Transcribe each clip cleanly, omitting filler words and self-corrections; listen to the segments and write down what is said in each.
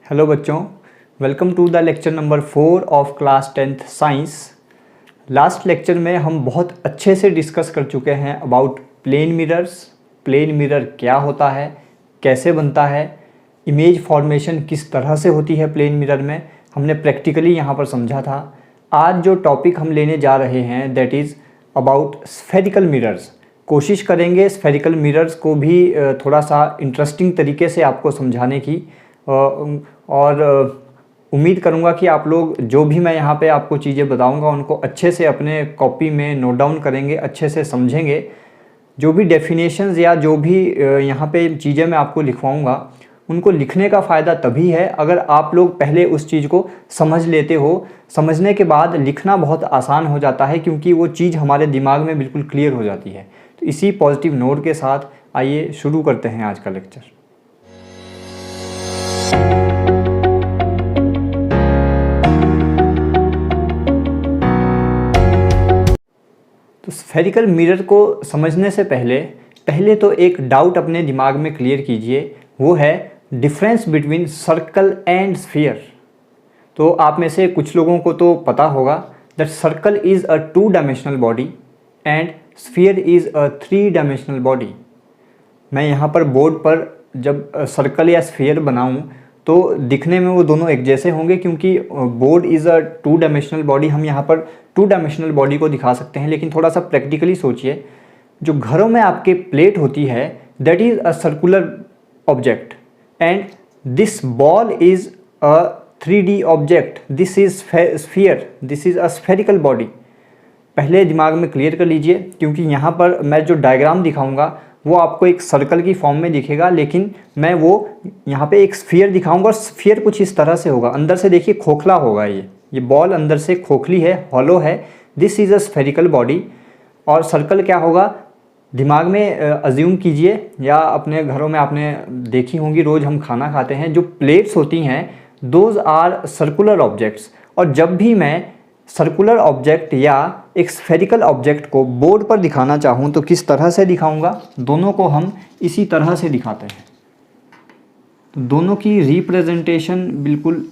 Hello बच्चों, welcome to the lecture number 4 of class 10th science. Last lecture में हम बहुत अच्छे से डिस्कस कर चुके हैं about plane mirrors. Plane mirror क्या होता है, कैसे बनता है, इमेज फॉर्मेशन किस तरह से होती है प्लेन मिरर में, हमने प्रैक्टिकली यहाँ पर समझा था। आज जो टॉपिक हम लेने जा रहे हैं that is about spherical mirrors. कोशिश करेंगे स्फेरिकल मिरर्स को भी थोड़ा सा इंटरेस्टिंग तरीके से आपको समझाने की, और उम्मीद करूंगा कि आप लोग जो भी मैं यहाँ पे आपको चीज़ें बताऊंगा उनको अच्छे से अपने कॉपी में नोट डाउन करेंगे, अच्छे से समझेंगे। जो भी डेफिनेशंस या जो भी यहाँ पे चीज़ें मैं आपको लिखवाऊंगा उनको लिखने का फ़ायदा तभी है अगर आप लोग पहले उस चीज़ को समझ लेते हो। समझने के बाद लिखना बहुत आसान हो जाता है क्योंकि वो चीज़ हमारे दिमाग में बिल्कुल क्लियर हो जाती है। तो इसी पॉजिटिव नोट के साथ आइए शुरू करते हैं आज का लेक्चर। तो स्फेरिकल मिरर को समझने से पहले तो एक डाउट अपने दिमाग में क्लियर कीजिए, वो है difference between circle and sphere. तो आप में से कुछ लोगों को तो पता होगा that circle is a 2 dimensional body and sphere is a 3 dimensional body. मैं यहाँ पर बोर्ड पर जब सर्कल या स्फीयर बनाऊँ तो दिखने में वो दोनों एक जैसे होंगे क्योंकि board is a 2 dimensional body. हम यहाँ पर 2 डायमेंशनल बॉडी को दिखा सकते हैं, लेकिन थोड़ा सा प्रैक्टिकली सोचिए। जो घरों में आपके प्लेट होती है that is a circular object and this ball is a 3D object, this is sphere, this is a spherical body. पहले दिमाग में क्लियर कर लीजिए क्योंकि यहाँ पर मैं जो डायग्राम दिखाऊंगा वो आपको एक सर्कल की फॉर्म में दिखेगा, लेकिन मैं वो यहाँ पे एक स्फीयर दिखाऊंगा और स्फीयर कुछ इस तरह से होगा। अंदर से देखिए खोखला होगा, ये बॉल अंदर से खोखली है, हॉलो है। This is a spherical body. और सर्कल क्या होगा, दिमाग में अज्यूम कीजिए या अपने घरों में आपने देखी होंगी, रोज़ हम खाना खाते हैं, जो प्लेट्स होती हैं दोज आर सर्कुलर ऑब्जेक्ट्स। और जब भी मैं सर्कुलर ऑब्जेक्ट या एक स्फेरिकल ऑब्जेक्ट को बोर्ड पर दिखाना चाहूँ तो किस तरह से दिखाऊंगा, दोनों को हम इसी तरह से दिखाते हैं। तो दोनों की रिप्रेजेंटेशन बिल्कुल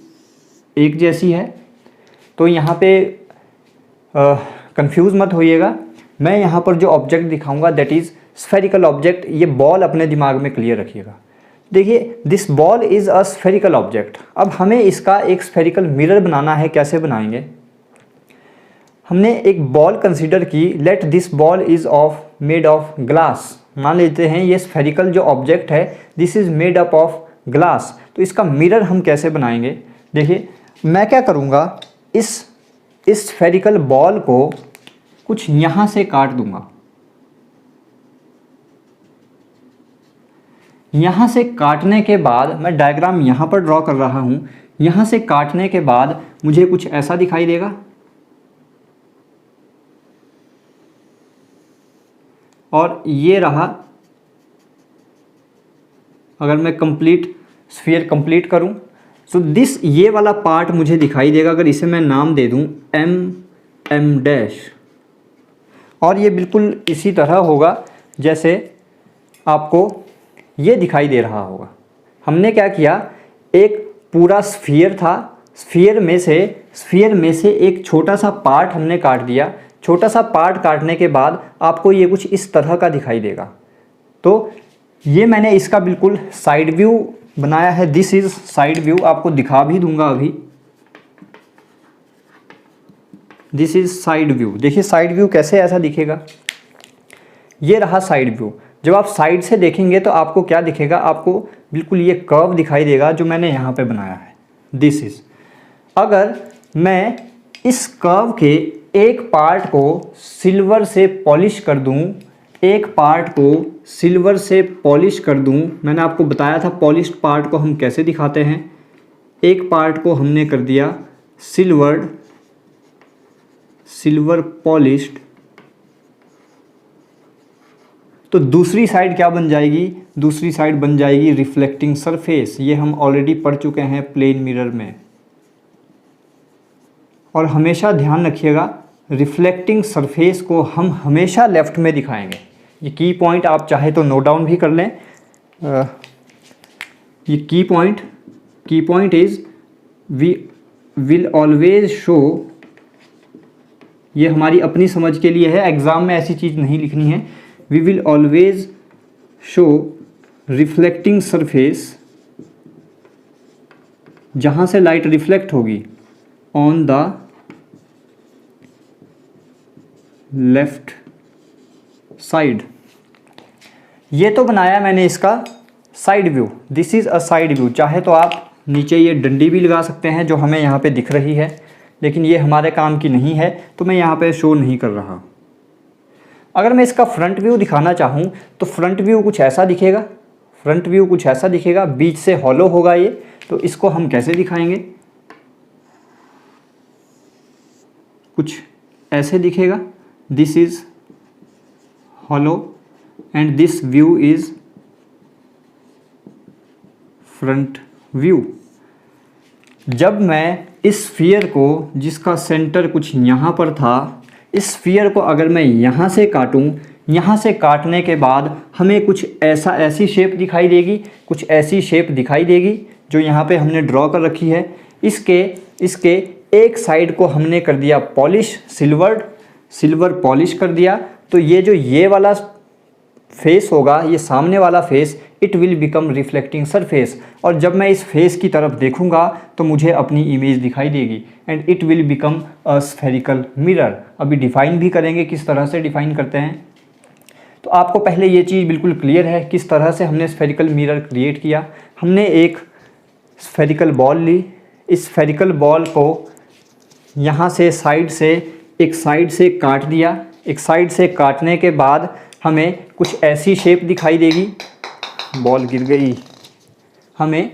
एक जैसी है। तो यहाँ पे कंफ्यूज मत होइएगा। मैं यहाँ पर जो ऑब्जेक्ट दिखाऊंगा दैट इज़ स्फेरिकल ऑब्जेक्ट। ये बॉल अपने दिमाग में क्लियर रखिएगा। देखिए this ball is a spherical object. अब हमें इसका एक स्फेरिकल मिरर बनाना है। कैसे बनाएंगे, हमने एक बॉल कंसीडर की, let this ball is made of glass. मान लेते हैं ये स्फेरिकल जो ऑब्जेक्ट है this is made up of glass. तो इसका मिरर हम कैसे बनाएंगे, देखिए मैं क्या करूँगा, इस स्फेरिकल बॉल को कुछ यहाँ से काट दूंगा। यहाँ से काटने के बाद मैं डायग्राम यहाँ पर ड्रॉ कर रहा हूँ। यहाँ से काटने के बाद मुझे कुछ ऐसा दिखाई देगा और ये रहा। अगर मैं स्फीयर कंप्लीट करूं सो दिस ये वाला पार्ट मुझे दिखाई देगा। अगर इसे मैं नाम दे दूं M डैश, और ये बिल्कुल इसी तरह होगा जैसे आपको ये दिखाई दे रहा होगा। हमने क्या किया, एक पूरा स्फीयर था, स्फीयर में से एक छोटा सा पार्ट हमने काट दिया। छोटा सा पार्ट काटने के बाद आपको ये कुछ इस तरह का दिखाई देगा। तो ये मैंने इसका बिल्कुल साइड व्यू बनाया है। दिस इज साइड व्यू, आपको दिखा भी दूंगा अभी। This is side view. देखिए साइड व्यू कैसे ऐसा दिखेगा, ये रहा साइड व्यू। जब आप साइड से देखेंगे तो आपको क्या दिखेगा, आपको बिल्कुल ये कर्व दिखाई देगा जो मैंने यहाँ पे बनाया है। दिस इज, अगर मैं इस कर्व के एक पार्ट को सिल्वर से पॉलिश कर दूं, एक पार्ट को सिल्वर से पॉलिश कर दूं, मैंने आपको बताया था पॉलिश्ड पार्ट को हम कैसे दिखाते हैं। एक पार्ट को हमने कर दिया सिल्वर पॉलिश्ड, तो दूसरी साइड क्या बन जाएगी, दूसरी साइड बन जाएगी रिफ्लेक्टिंग सरफेस। ये हम ऑलरेडी पढ़ चुके हैं प्लेन मिरर में। और हमेशा ध्यान रखिएगा रिफ्लेक्टिंग सरफेस को हम हमेशा लेफ़्ट में दिखाएंगे। ये की पॉइंट आप चाहे तो नोट डाउन भी कर लें। ये key point key point is we will always show, ये हमारी अपनी समझ के लिए है, एग्जाम में ऐसी चीज़ नहीं लिखनी है। We will always show reflecting surface, जहाँ से लाइट रिफ्लेक्ट होगी, ऑन द लेफ्ट साइड। ये तो बनाया मैंने इसका side view, this is a side view. चाहे तो आप नीचे ये डंडी भी लगा सकते हैं जो हमें यहाँ पे दिख रही है, लेकिन ये हमारे काम की नहीं है तो मैं यहाँ पे शो नहीं कर रहा। अगर मैं इसका फ्रंट व्यू दिखाना चाहूँ तो फ्रंट व्यू कुछ ऐसा दिखेगा, फ्रंट व्यू कुछ ऐसा दिखेगा, बीच से हॉलो होगा ये। तो इसको हम कैसे दिखाएंगे, कुछ ऐसे दिखेगा, this is hollow and this view is front view. जब मैं इस स्फीयर को, जिसका सेंटर कुछ यहाँ पर था, इस स्फीयर को अगर मैं यहाँ से काटूँ, यहाँ से काटने के बाद हमें कुछ ऐसी शेप दिखाई देगी, कुछ ऐसी शेप दिखाई देगी जो यहाँ पे हमने ड्रॉ कर रखी है। इसके एक साइड को हमने कर दिया पॉलिश, सिल्वर पॉलिश कर दिया। तो ये जो ये वाला फेस होगा, ये सामने वाला face, it will become reflecting surface. और जब मैं इस फेस की तरफ देखूंगा तो मुझे अपनी इमेज दिखाई देगी and it will become a spherical mirror. अभी डिफ़ाइन भी करेंगे, किस तरह से डिफ़ाइन करते हैं। तो आपको पहले ये चीज़ बिल्कुल क्लियर है किस तरह से हमने स्फेरिकल मिरर क्रिएट किया। हमने एक स्फेरिकल बॉल ली, इस स्फेरिकल बॉल को यहाँ से एक साइड से काट दिया। एक साइड से काटने के बाद हमें कुछ ऐसी शेप दिखाई देगी, बॉल गिर गई, हमें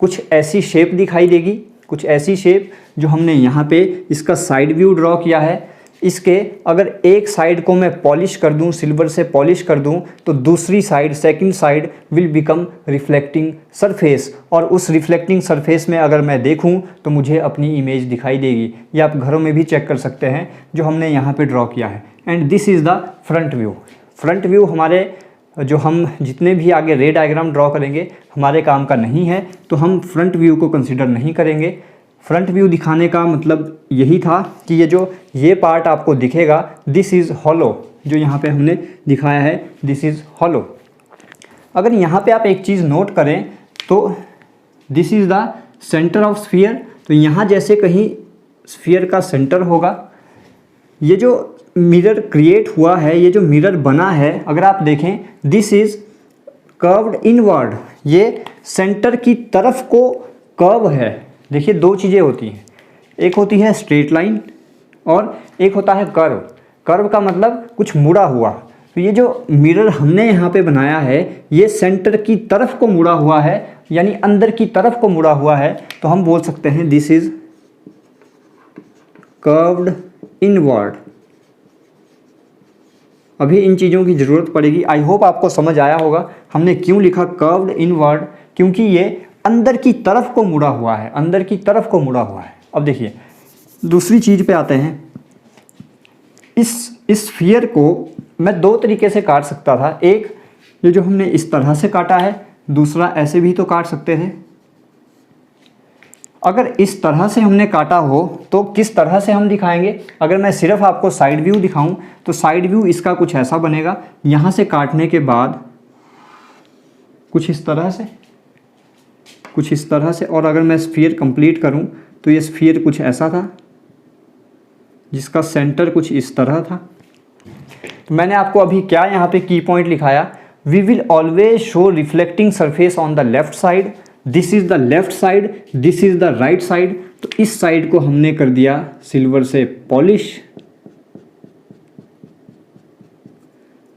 कुछ ऐसी शेप दिखाई देगी, कुछ ऐसी शेप जो हमने यहाँ पे इसका साइड व्यू ड्रॉ किया है। इसके अगर एक साइड को मैं पॉलिश कर दूं, सिल्वर से पॉलिश कर दूं, तो दूसरी side, second side will become reflecting surface. और उस रिफ्लेक्टिंग सरफेस में अगर मैं देखूं तो मुझे अपनी इमेज दिखाई देगी। ये आप घरों में भी चेक कर सकते हैं जो हमने यहाँ पे ड्रॉ किया है। And this is the front view. Front view हमारे जो हम जितने भी आगे रे डायग्राम ड्रॉ करेंगे हमारे काम का नहीं है, तो हम फ्रंट व्यू को कंसिडर नहीं करेंगे। फ्रंट व्यू दिखाने का मतलब यही था कि ये पार्ट आपको दिखेगा, दिस इज़ हॉलो, जो यहाँ पे हमने दिखाया है, दिस इज़ हॉलो। अगर यहाँ पे आप एक चीज़ नोट करें तो this is the centre of sphere. तो यहाँ जैसे कहीं स्फीयर का सेंटर होगा, ये जो मिरर क्रिएट हुआ है, ये जो मिरर बना है, अगर आप देखें दिस इज़ कर्व्ड इनवर्ड, ये सेंटर की तरफ को कर्व है। देखिए दो चीज़ें होती हैं, एक होती है स्ट्रेट लाइन और एक होता है कर्व। कर्व का मतलब कुछ मुड़ा हुआ। तो ये जो मिरर हमने यहाँ पे बनाया है ये सेंटर की तरफ को मुड़ा हुआ है, यानी अंदर की तरफ को मुड़ा हुआ है। तो हम बोल सकते हैं दिस इज कर्व्ड इनवर्ड। अभी इन चीज़ों की ज़रूरत पड़ेगी। आई होप आपको समझ आया होगा हमने क्यों लिखा कर्व्ड इनवर्ड, क्योंकि ये अंदर की तरफ को मुड़ा हुआ है, अंदर की तरफ को मुड़ा हुआ है। अब देखिए दूसरी चीज़ पे आते हैं। इस स्फीयर को मैं दो तरीके से काट सकता था। एक ये जो हमने इस तरह से काटा है, दूसरा ऐसे भी तो काट सकते थे। अगर इस तरह से हमने काटा हो तो किस तरह से हम दिखाएंगे। अगर मैं सिर्फ आपको साइड व्यू दिखाऊं तो साइड व्यू इसका कुछ ऐसा बनेगा, यहाँ से काटने के बाद कुछ इस तरह से, कुछ इस तरह से। और अगर मैं स्फीयर कंप्लीट करूं तो ये स्फीयर कुछ ऐसा था जिसका सेंटर कुछ इस तरह था। तो मैंने आपको अभी क्या यहाँ पे की पॉइंट लिखाया, we will always show reflecting surface on the left side, this is the left side, this is the right side. तो इस साइड को हमने कर दिया सिल्वर से polish,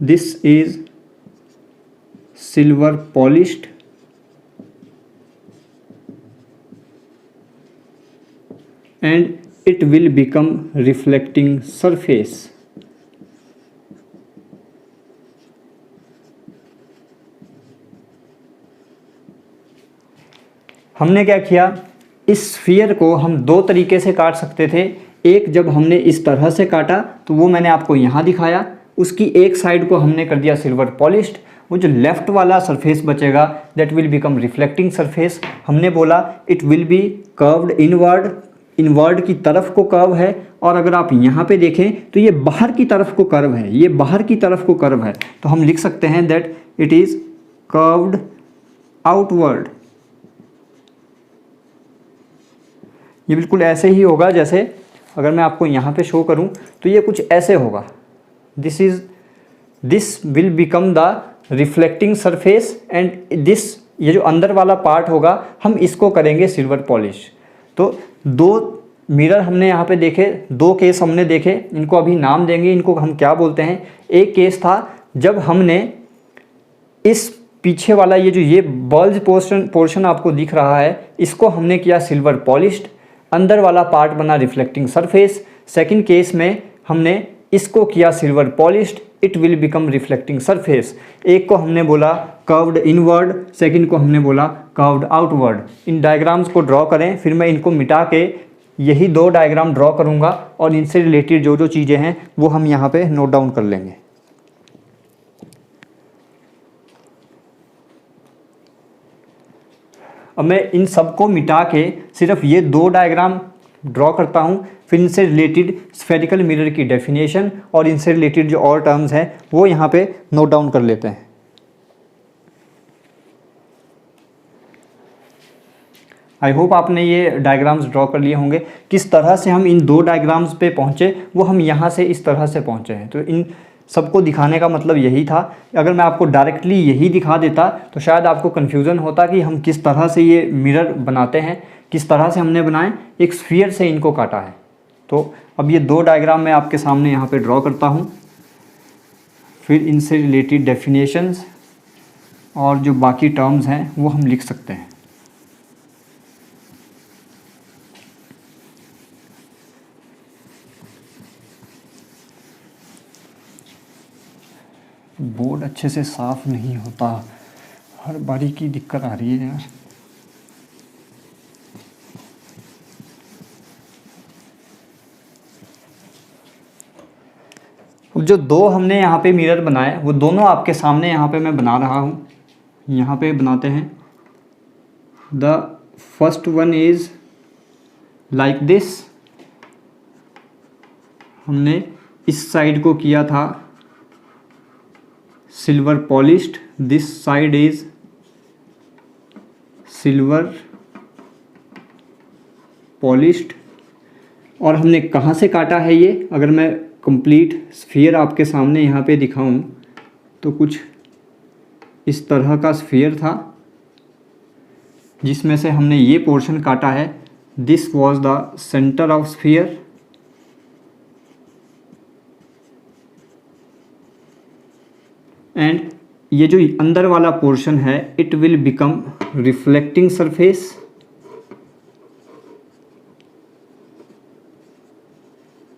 this is silver polished and it will become reflecting surface। हमने क्या किया, इस स्फीयर को हम दो तरीके से काट सकते थे। एक जब हमने इस तरह से काटा तो वो मैंने आपको यहाँ दिखाया, उसकी एक साइड को हमने कर दिया सिल्वर पॉलिश्ड वो जो लेफ्ट वाला सरफेस बचेगा that will become reflecting surface. हमने बोला it will be curved inward, inward की तरफ को कर्व है, और अगर आप यहाँ पे देखें तो ये बाहर की तरफ को कर्व है, ये बाहर की तरफ को कर्व है, तो हम लिख सकते हैं that it is curved outward. ये बिल्कुल ऐसे ही होगा जैसे अगर मैं आपको यहाँ पे शो करूँ तो ये कुछ ऐसे होगा। This will become the reflecting surface and this, ये जो अंदर वाला पार्ट होगा हम इसको करेंगे सिल्वर पॉलिश। तो दो मिरर हमने यहाँ पे देखे, दो केस हमने देखे, इनको अभी नाम देंगे, इनको हम क्या बोलते हैं। एक केस था जब हमने इस पीछे वाला ये बल्ज पोर्शन आपको दिख रहा है, इसको हमने किया सिल्वर पॉलिश्ड, अंदर वाला पार्ट बना रिफ्लेक्टिंग सरफेस। सेकंड केस में हमने इसको किया silver polished, it will become reflecting surface. एक को हमने बोला कर्व्ड इनवर्ड, सेकंड को हमने बोला कर्व्ड आउटवर्ड। इन डायग्राम्स को ड्रॉ करें, फिर मैं इनको मिटा के यही दो डायग्राम ड्रॉ करूंगा और इनसे रिलेटेड जो जो चीज़ें हैं वो हम यहाँ पे नोट डाउन कर लेंगे। अब मैं इन सबको मिटा के सिर्फ ये दो डायग्राम ड्रॉ करता हूँ, फिर इनसे रिलेटेड स्फेरिकल मिरर की डेफिनेशन और इनसे रिलेटेड जो और टर्म्स हैं वो यहाँ पे नोट डाउन कर लेते हैं। आई होप आपने ये डायग्राम्स ड्रॉ कर लिए होंगे। किस तरह से हम इन दो डायग्राम्स पे पहुँचे वो हम यहाँ से इस तरह से पहुँचे हैं। तो इन सबको दिखाने का मतलब यही था। अगर मैं आपको डायरेक्टली यही दिखा देता तो शायद आपको कन्फ्यूज़न होता कि हम किस तरह से ये मिरर बनाते हैं, किस तरह से हमने बनाए, एक स्फीयर से इनको काटा है। तो अब ये दो डायग्राम मैं आपके सामने यहाँ पे ड्रॉ करता हूँ, फिर इनसे रिलेटेड डेफिनेशंस और जो बाकी टर्म्स हैं वो हम लिख सकते हैं। बोर्ड अच्छे से साफ नहीं होता, हर बारी की दिक्कत आ रही है यार। अब जो दो हमने यहाँ पे मिरर बनाए वो दोनों आपके सामने यहाँ पे मैं बना रहा हूँ। यहाँ पे बनाते हैं। The first one is like this. हमने इस साइड को किया था silver polished, this side is silver polished. और हमने कहाँ से काटा है ये, अगर मैं कंप्लीट स्फीयर आपके सामने यहाँ पे दिखाऊं तो कुछ इस तरह का स्फीयर था जिसमें से हमने ये पोर्शन काटा है। This was the centre of sphere and ये जो अंदर वाला पोर्शन है it will become reflecting surface.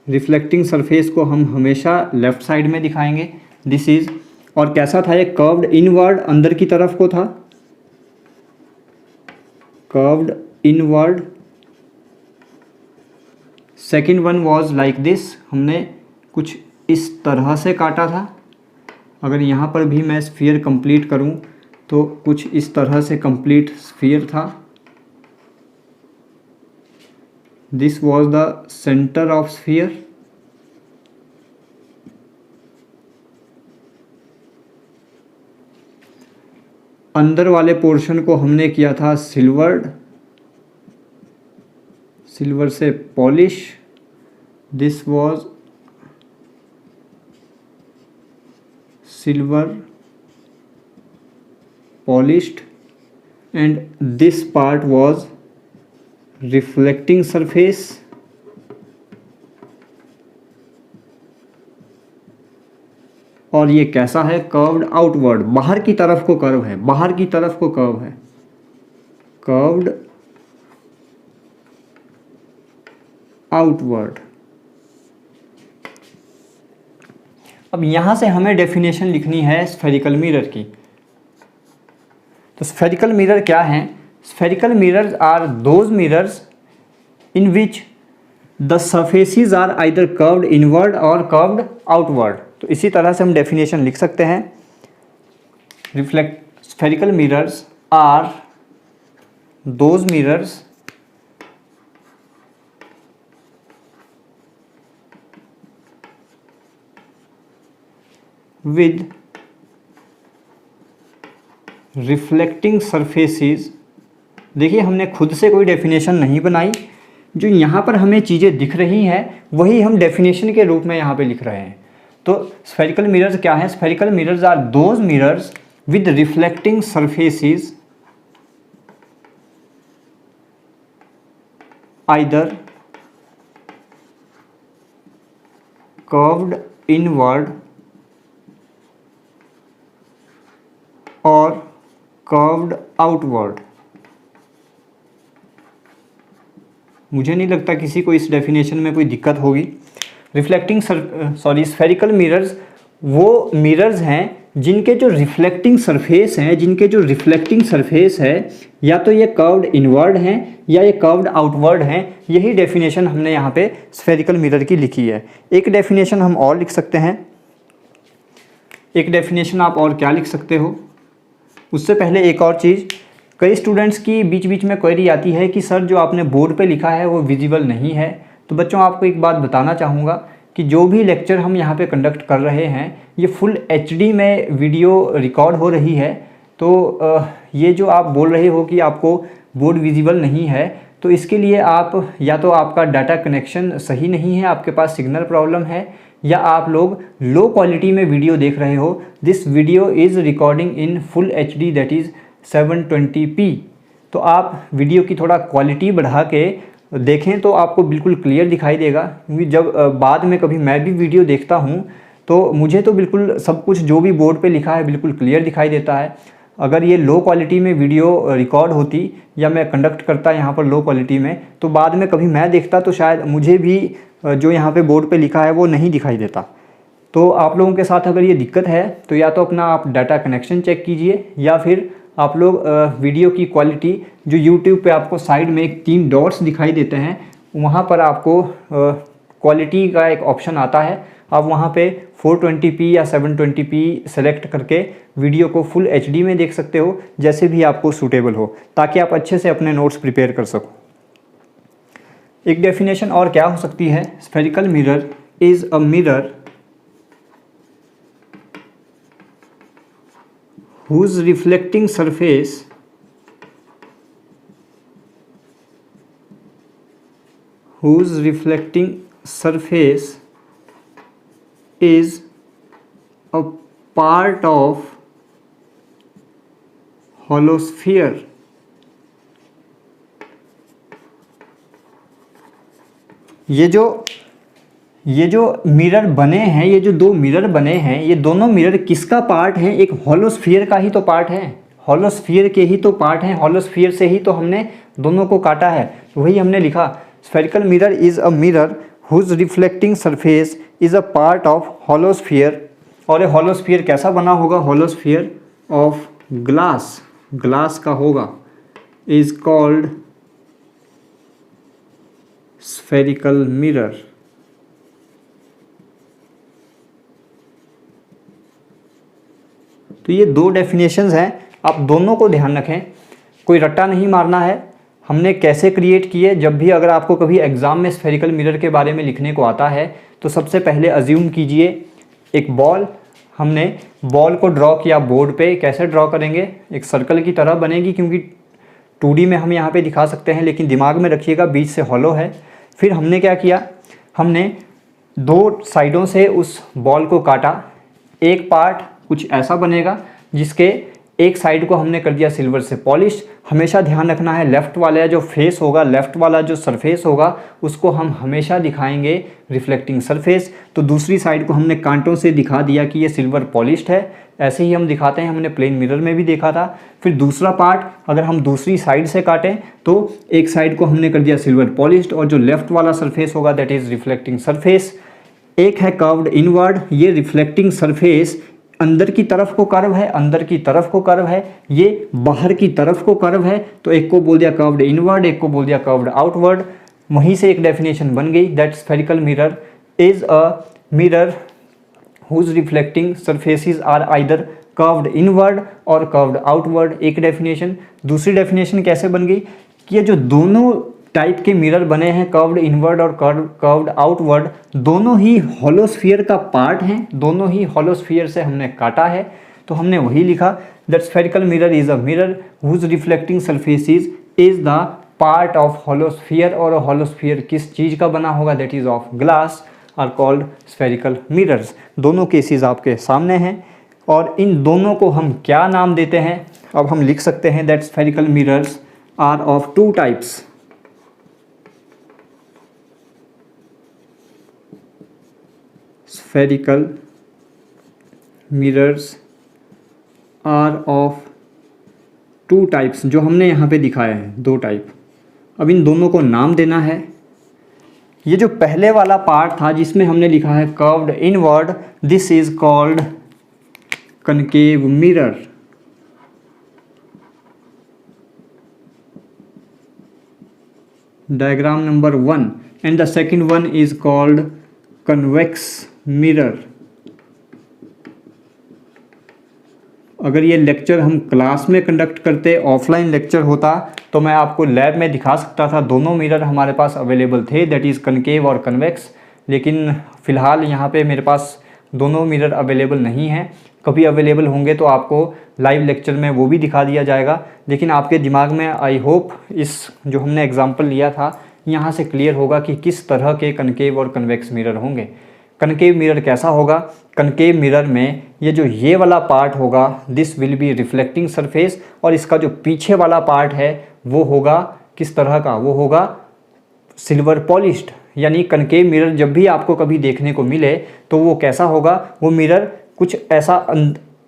Reflecting surface को हम हमेशा लेफ्ट साइड में दिखाएंगे। दिस इज, और कैसा था ये, कर्व्ड इनवर्ड, अंदर की तरफ को था, curved inward. Second one was like this, हमने कुछ इस तरह से काटा था। अगर यहाँ पर भी मैं स्फीयर कंप्लीट करूँ तो कुछ इस तरह से कंप्लीट स्फीयर था। This was the centre of sphere. अंदर वाले पोर्शन को हमने किया था सिल्वर्ड, सिल्वर से polish. This was silver polished and this part was reflecting surface। और ये कैसा है, कर्व्ड आउटवर्ड, बाहर की तरफ को कर्व है, बाहर की तरफ को कर्व है, कर्व्ड आउटवर्ड। अब यहाँ से हमें डेफिनेशन लिखनी है स्फेरिकल मिरर की। तो स्फेरिकल मिरर क्या हैं? Spherical mirrors are those mirrors in which the surfaces are either curved inward और कर्व्ड आउटवर्ड। तो इसी तरह से हम डेफिनेशन लिख सकते हैं। spherical mirrors are those mirrors with reflecting surfaces। देखिए हमने खुद से कोई डेफिनेशन नहीं बनाई, जो यहाँ पर हमें चीज़ें दिख रही हैं वही हम डेफिनेशन के रूप में यहाँ पे लिख रहे हैं। तो स्फेरिकल मिरर्स क्या है? Spherical mirrors are those mirrors with reflecting surfaces either curved inward or curved outward। मुझे नहीं लगता किसी को इस डेफिनेशन में कोई दिक्कत होगी। स्फेरिकल मिरर्स वो मिरर्स हैं जिनके जो रिफ्लेक्टिंग सरफेस है या तो ये कर्व्ड इनवर्ड हैं या ये कर्व्ड आउटवर्ड हैं। यही डेफिनेशन हमने यहाँ पे स्फेरिकल मिरर की लिखी है। एक डेफिनेशन हम और लिख सकते हैं। एक डेफिनेशन आप और क्या लिख सकते हो? उससे पहले एक और चीज़, कई स्टूडेंट्स की बीच बीच में क्वेरी आती है कि सर जो आपने बोर्ड पे लिखा है वो विजिबल नहीं है। तो बच्चों आपको एक बात बताना चाहूँगा कि जो भी लेक्चर हम यहाँ पे कंडक्ट कर रहे हैं ये फुल HD में वीडियो रिकॉर्ड हो रही है। तो ये जो आप बोल रहे हो कि आपको बोर्ड विजिबल नहीं है, तो इसके लिए आप या तो आपका डाटा कनेक्शन सही नहीं है, आपके पास सिग्नल प्रॉब्लम है, या आप लोग लो क्वालिटी में वीडियो देख रहे हो। This video is recording in full HD that is 720p। तो आप वीडियो की थोड़ा क्वालिटी बढ़ा के देखें तो आपको बिल्कुल क्लियर दिखाई देगा। क्योंकि जब बाद में कभी मैं भी वीडियो देखता हूँ तो मुझे तो बिल्कुल सब कुछ जो भी बोर्ड पे लिखा है बिल्कुल क्लियर दिखाई देता है। अगर ये लो क्वालिटी में वीडियो रिकॉर्ड होती या मैं कंडक्ट करता यहाँ पर लो क्वालिटी में, तो बाद में कभी मैं देखता तो शायद मुझे भी जो यहाँ पे बोर्ड पे लिखा है वो नहीं दिखाई देता। तो आप लोगों के साथ अगर ये दिक्कत है तो या तो अपना आप डाटा कनेक्शन चेक कीजिए, या फिर आप लोग वीडियो की क्वालिटी जो YouTube पे आपको साइड में एक 3 डॉट्स दिखाई देते हैं, वहाँ पर आपको क्वालिटी का एक ऑप्शन आता है। आप वहाँ पे 420p या 720p सेलेक्ट करके वीडियो को फुल HD में देख सकते हो, जैसे भी आपको सूटेबल हो, ताकि आप अच्छे से अपने नोट्स प्रिपेयर कर सको। एक डेफिनेशन और क्या हो सकती है? Spherical mirror is a mirror whose reflecting surface is a part of holosphere। ये जो मिरर बने हैं, ये जो 2 मिरर बने हैं, ये दोनों मिरर किसका पार्ट हैं? एक हॉलोस्फीयर का ही तो पार्ट है, हॉलोस्फीयर के ही तो पार्ट हैं। हॉलोस्फीयर से ही तो हमने दोनों को काटा है। तो वही हमने लिखा, spherical mirror is a mirror whose reflecting surface is a part of hollow sphere. और ये हॉलोस्फीयर कैसा बना होगा? हॉलोस्फीयर ऑफ ग्लास का होगा, इज़ कॉल्ड स्फेरिकल मिरर। तो ये 2 डेफिनेशंस हैं, आप दोनों को ध्यान रखें, कोई रट्टा नहीं मारना है। हमने कैसे क्रिएट किए? जब भी अगर आपको कभी एग्ज़ाम में स्फेरिकल मिरर के बारे में लिखने को आता है तो सबसे पहले अज्यूम कीजिए एक बॉल, हमने बॉल को ड्रॉ किया बोर्ड पे। कैसे ड्रॉ करेंगे? एक सर्कल की तरह बनेगी, क्योंकि 2D में हम यहाँ पे दिखा सकते हैं, लेकिन दिमाग में रखिएगा बीच से हॉलो है। फिर हमने क्या किया? हमने 2 साइडों से उस बॉल को काटा। एक पार्ट कुछ ऐसा बनेगा जिसके एक साइड को हमने कर दिया सिल्वर से पॉलिश। हमेशा ध्यान रखना है लेफ़्ट वाला जो फेस होगा, लेफ़्ट वाला जो सरफेस होगा, उसको हम हमेशा दिखाएंगे रिफ्लेक्टिंग सरफेस। तो दूसरी साइड को हमने कांटों से दिखा दिया कि ये सिल्वर पॉलिश्ड है। ऐसे ही हम दिखाते हैं, हमने प्लेन मिरर में भी देखा था। फिर दूसरा पार्ट अगर हम दूसरी साइड से काटें तो एक साइड को हमने कर दिया सिल्वर पॉलिश्ड, और जो लेफ़्ट वाला सरफेस होगा दैट इज़ रिफ्लेक्टिंग सरफेस। एक है कर्व्ड इनवर्ड, ये रिफ्लेक्टिंग सरफेस अंदर की तरफ को कर्व है, अंदर की तरफ को कर्व है, ये बाहर की तरफ को कर्व है। तो एक को बोल दिया कर्व्ड इनवर्ड, एक को बोल दिया कर्व्ड आउटवर्ड। वहीं से एक डेफिनेशन बन गई that spherical mirror is a mirror whose reflecting surfaces are either curved inward और कर्व्ड आउटवर्ड, एक डेफिनेशन। दूसरी डेफिनेशन कैसे बन गई कि ये जो दोनों टाइप के मिरर बने हैं, कर्व्ड इनवर्ड और कर्व्ड आउटवर्ड, दोनों ही होलोस्फीयर का पार्ट हैं, दोनों ही होलोस्फीयर से हमने काटा है। तो हमने वही लिखा that spherical mirror is a mirror whose reflecting surfaces is the part of hollow sphere, और होलोस्फीयर किस चीज़ का बना होगा, that is of glass, are called spherical mirrors. दोनों केसेस आपके सामने हैं और इन दोनों को हम क्या नाम देते हैं, अब हम लिख सकते हैं that spherical mirrors are of two types. Spherical mirrors are of two types, जो हमने यहाँ पे दिखाया है, दो टाइप। अब इन दोनों को नाम देना है। ये जो पहले वाला पार्ट था जिसमें हमने लिखा है curved inward, this is called concave mirror. Diagram number 1 and the second one is called convex mirror. अगर ये लेक्चर हम क्लास में कंडक्ट करते, ऑफलाइन लेक्चर होता, तो मैं आपको लैब में दिखा सकता था, दोनों मिरर हमारे पास अवेलेबल थे, दैट इज़ कनकेव और कन्वेक्स। लेकिन फ़िलहाल यहाँ पे मेरे पास दोनों मिरर अवेलेबल नहीं हैं। कभी अवेलेबल होंगे तो आपको लाइव लेक्चर में वो भी दिखा दिया जाएगा। लेकिन आपके दिमाग में आई होप इस जो हमने एग्जाम्पल लिया था यहाँ से क्लियर होगा कि किस तरह के कनकेव और कन्वेक्स मिरर होंगे। कनकेव मिरर कैसा होगा, कनकेव मिरर में ये वाला पार्ट होगा, this will be reflecting surface, और इसका जो पीछे वाला पार्ट है वो होगा किस तरह का, वो होगा सिल्वर पॉलिश्ड। यानी कनकेव मिरर जब भी आपको कभी देखने को मिले तो वो कैसा होगा, वो मिरर कुछ ऐसा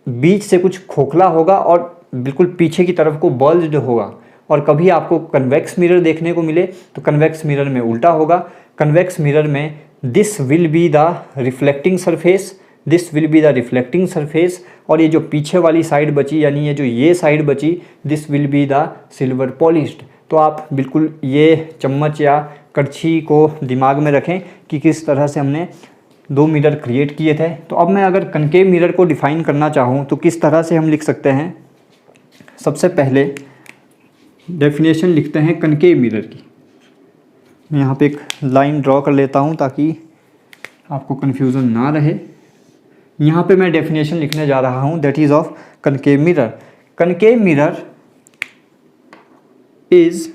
बीच से कुछ खोखला होगा और बिल्कुल पीछे की तरफ को बल्ज्ड होगा। और कभी आपको कन्वेक्स मिरर देखने को मिले तो कन्वेक्स मिरर में उल्टा होगा। कन्वेक्स मिरर में this will be the reflecting surface, this will be the reflecting surface, और ये जो पीछे वाली साइड बची, यानी ये साइड बची, this will be the silver polished. तो आप बिल्कुल ये चम्मच या कड़छी को दिमाग में रखें कि किस तरह से हमने दो मिरर क्रिएट किए थे। तो अब मैं अगर कनकेव मिरर को डिफ़ाइन करना चाहूँ तो किस तरह से हम लिख सकते हैं। सबसे पहले डेफिनेशन लिखते हैं कनकेव मिरर की। मैं यहाँ पे एक लाइन ड्रॉ कर लेता हूँ ताकि आपको कन्फ्यूज़न ना रहे। यहाँ पे मैं डेफिनेशन लिखने जा रहा हूँ, that is of concave mirror. Concave mirror is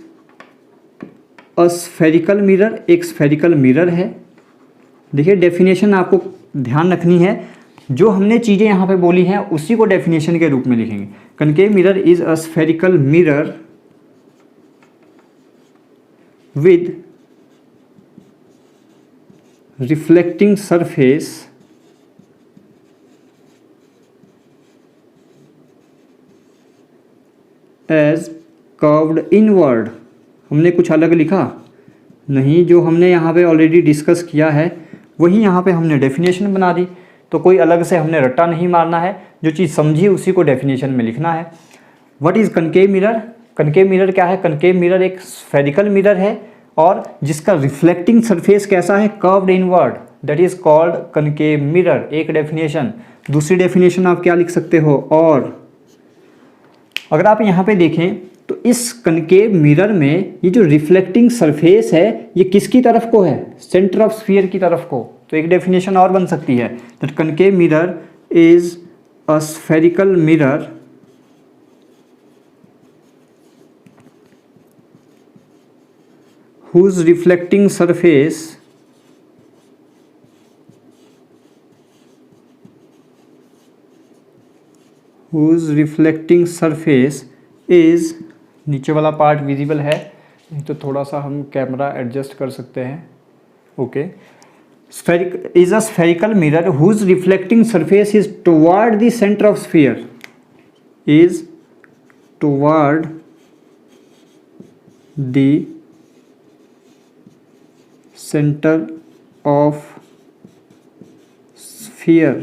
a spherical mirror, एक स्फेरिकल मिरर है। देखिए डेफिनेशन आपको ध्यान रखनी है, जो हमने चीज़ें यहाँ पे बोली हैं उसी को डेफिनेशन के रूप में लिखेंगे। Concave mirror is a spherical mirror with reflecting surface as curved inward। हमने कुछ अलग लिखा नहीं, जो हमने यहाँ पे ऑलरेडी डिस्कस किया है वही यहाँ पे हमने डेफिनेशन बना दी। तो कोई अलग से हमने रट्टा नहीं मारना है, जो चीज़ समझी उसी को डेफिनेशन में लिखना है। What is concave mirror? Concave mirror क्या है? कनकेव मिरर एक स्फेरिकल मिरर है और जिसका रिफ्लेक्टिंग सरफेस कैसा है, curved inward, that is called concave mirror, एक डेफिनेशन। दूसरी डेफिनेशन आप क्या लिख सकते हो, और अगर आप यहाँ पे देखें तो इस कनकेव मिरर में ये जो रिफ्लेक्टिंग सरफेस है ये किसकी तरफ को है, सेंटर ऑफ स्फीयर की तरफ को। तो एक डेफिनेशन और बन सकती है that concave mirror is a spherical mirror whose reflecting surface is, नीचे वाला पार्ट विजिबल है नहीं तो थोड़ा सा हम कैमरा एडजस्ट कर सकते हैं। Okay, is a spherical mirror whose reflecting surface is toward the center of sphere, is toward the centre of sphere.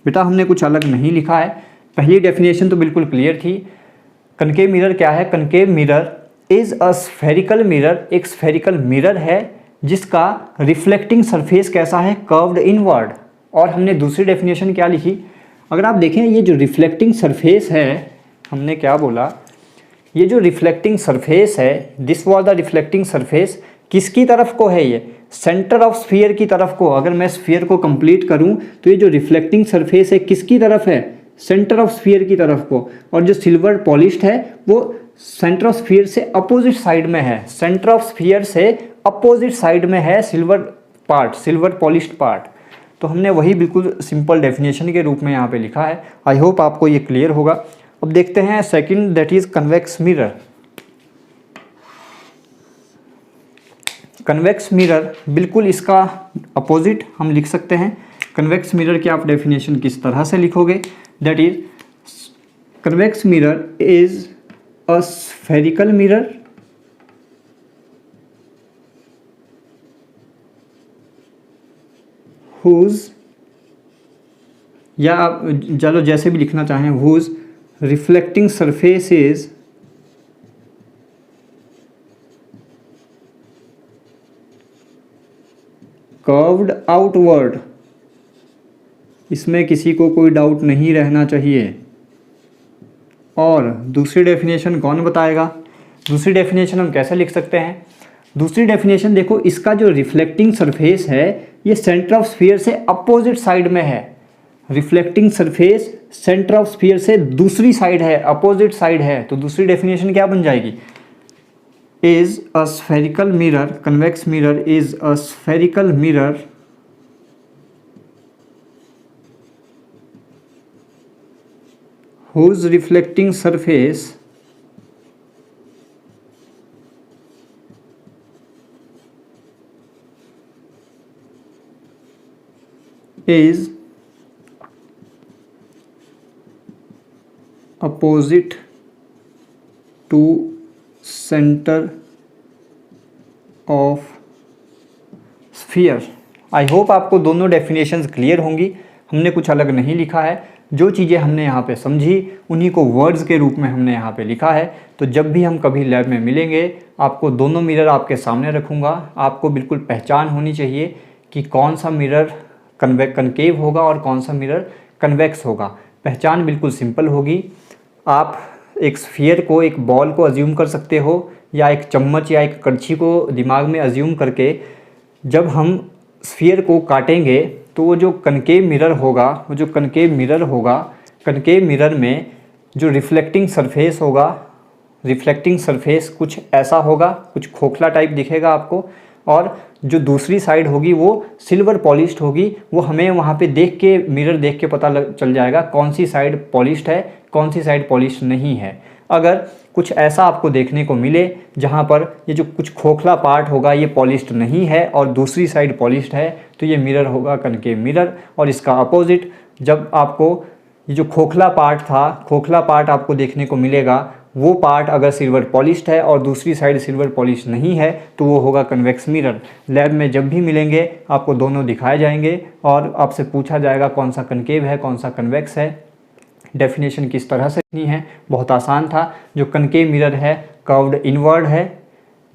बेटा हमने कुछ अलग नहीं लिखा है, पहली डेफिनेशन तो बिल्कुल क्लियर थी। कनकेव मिरर क्या है? Concave mirror is a spherical mirror, एक स्फेरिकल मिरर है जिसका रिफ्लेक्टिंग सरफेस कैसा है, कर्व्ड इनवर्ड। और हमने दूसरी डेफिनेशन क्या लिखी, अगर आप देखें ये जो रिफ्लेक्टिंग सरफेस है, हमने क्या बोला, ये जो रिफ्लेक्टिंग सरफेस है, this was the reflecting surface, किसकी तरफ को है, ये सेंटर ऑफ स्फीयर की तरफ को। अगर मैं स्फीयर को कंप्लीट करूं तो ये जो रिफ्लेक्टिंग सरफेस है किसकी तरफ है, सेंटर ऑफ स्फीयर की तरफ को। और जो सिल्वर पॉलिश्ड है वो सेंटर ऑफ स्फीयर से अपोजिट साइड में है, सेंटर ऑफ स्फीयर से अपोजिट साइड में है silver part, silver polished part. तो हमने वही बिल्कुल सिंपल डेफिनेशन के रूप में यहाँ पे लिखा है। आई होप आपको ये क्लियर होगा। अब देखते हैं second, that is convex mirror. Convex mirror बिल्कुल इसका अपोजिट हम लिख सकते हैं। कन्वेक्स मिरर की आप डेफिनेशन किस तरह से लिखोगे, that is convex mirror is a spherical mirror whose, या आप चलो जैसे भी लिखना चाहें, whose reflecting surface is curved outward। इसमें किसी को कोई डाउट नहीं रहना चाहिए। और दूसरी डेफिनेशन कौन बताएगा? दूसरी डेफिनेशन हम कैसे लिख सकते हैं? दूसरी डेफिनेशन देखो, इसका जो रिफ्लेक्टिंग सरफेस है ये सेंटर ऑफ स्फीयर से अपोजिट साइड में है। Reflecting surface centre of sphere से दूसरी साइड है, अपोजिट साइड है। तो दूसरी डेफिनेशन क्या बन जाएगी? Is a spherical mirror, convex mirror is a spherical mirror whose reflecting surface is opposite to center of sphere। I hope आपको दोनों डेफिनेशंस क्लियर होंगी। हमने कुछ अलग नहीं लिखा है, जो चीज़ें हमने यहाँ पे समझी उन्हीं को वर्ड्स के रूप में हमने यहाँ पे लिखा है। तो जब भी हम कभी लैब में मिलेंगे आपको दोनों मिरर आपके सामने रखूँगा। आपको बिल्कुल पहचान होनी चाहिए कि कौन सा मिरर कनकेव होगा और कौन सा मिरर कन्वेक्स होगा। पहचान बिल्कुल सिंपल होगी। आप एक स्फीयर को, एक बॉल को अज्यूम कर सकते हो, या एक चम्मच या एक कड़छी को दिमाग में अज्यूम करके जब हम स्फीयर को काटेंगे तो वो जो कनकेव मिरर होगा, वो जो कनकेव मिरर होगा, कनकेव मिरर में जो रिफ्लेक्टिंग सरफेस होगा, रिफ्लेक्टिंग सरफेस कुछ ऐसा होगा, कुछ खोखला टाइप दिखेगा आपको। और जो दूसरी साइड होगी वो सिल्वर पॉलिश्ड होगी। वो हमें वहाँ पे देख के, मिरर देख के पता चल जाएगा कौन सी साइड पॉलिश्ड है, कौन सी साइड पॉलिश्ड नहीं है। अगर कुछ ऐसा आपको देखने को मिले जहाँ पर ये जो कुछ खोखला पार्ट होगा ये पॉलिश्ड नहीं है और दूसरी साइड पॉलिश्ड है, तो ये मिरर होगा कनकेव मिरर। और इसका अपोजिट, जब आपको ये जो खोखला पार्ट था, खोखला पार्ट आपको देखने को मिलेगा, वो पार्ट अगर सिल्वर पॉलिश्ड है और दूसरी साइड सिल्वर पॉलिश नहीं है तो वो होगा कन्वेक्स मिरर। लैब में जब भी मिलेंगे आपको दोनों दिखाए जाएंगे और आपसे पूछा जाएगा कौन सा कनकेव है, कौन सा कन्वेक्स है। डेफिनेशन किस तरह से नहीं है, बहुत आसान था। जो कनकेव मिरर है कर्व्ड इनवर्ड है,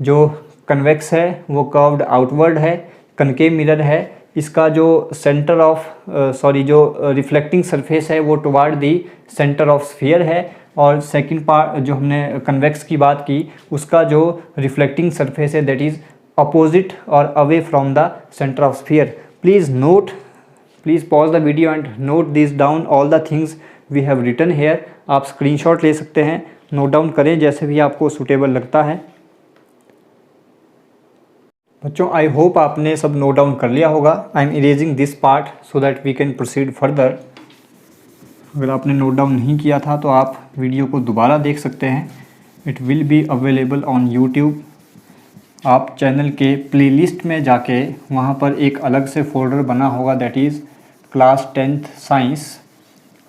जो कन्वेक्स है वो कर्व्ड आउटवर्ड है। कनकेव मिरर है, इसका जो सेंटर ऑफ जो रिफ्लेक्टिंग सरफेस है वो toward the centre of sphere है। और सेकंड पार्ट जो हमने कन्वेक्स की बात की, उसका जो रिफ्लेक्टिंग सरफेस है दैट इज़ अपोजिट और away from the centre of sphere. Please pause the video and note this down all the things we have written here. आप स्क्रीनशॉट ले सकते हैं, नोट डाउन करें जैसे भी आपको सूटेबल लगता है। बच्चों आई होप आपने सब नोट डाउन कर लिया होगा। I am erasing this part so that we can proceed further. अगर आपने नोट डाउन नहीं किया था तो आप वीडियो को दोबारा देख सकते हैं। It will be available on YouTube. आप चैनल के प्लेलिस्ट में जाके वहाँ पर एक अलग से फोल्डर बना होगा that is class 10th science.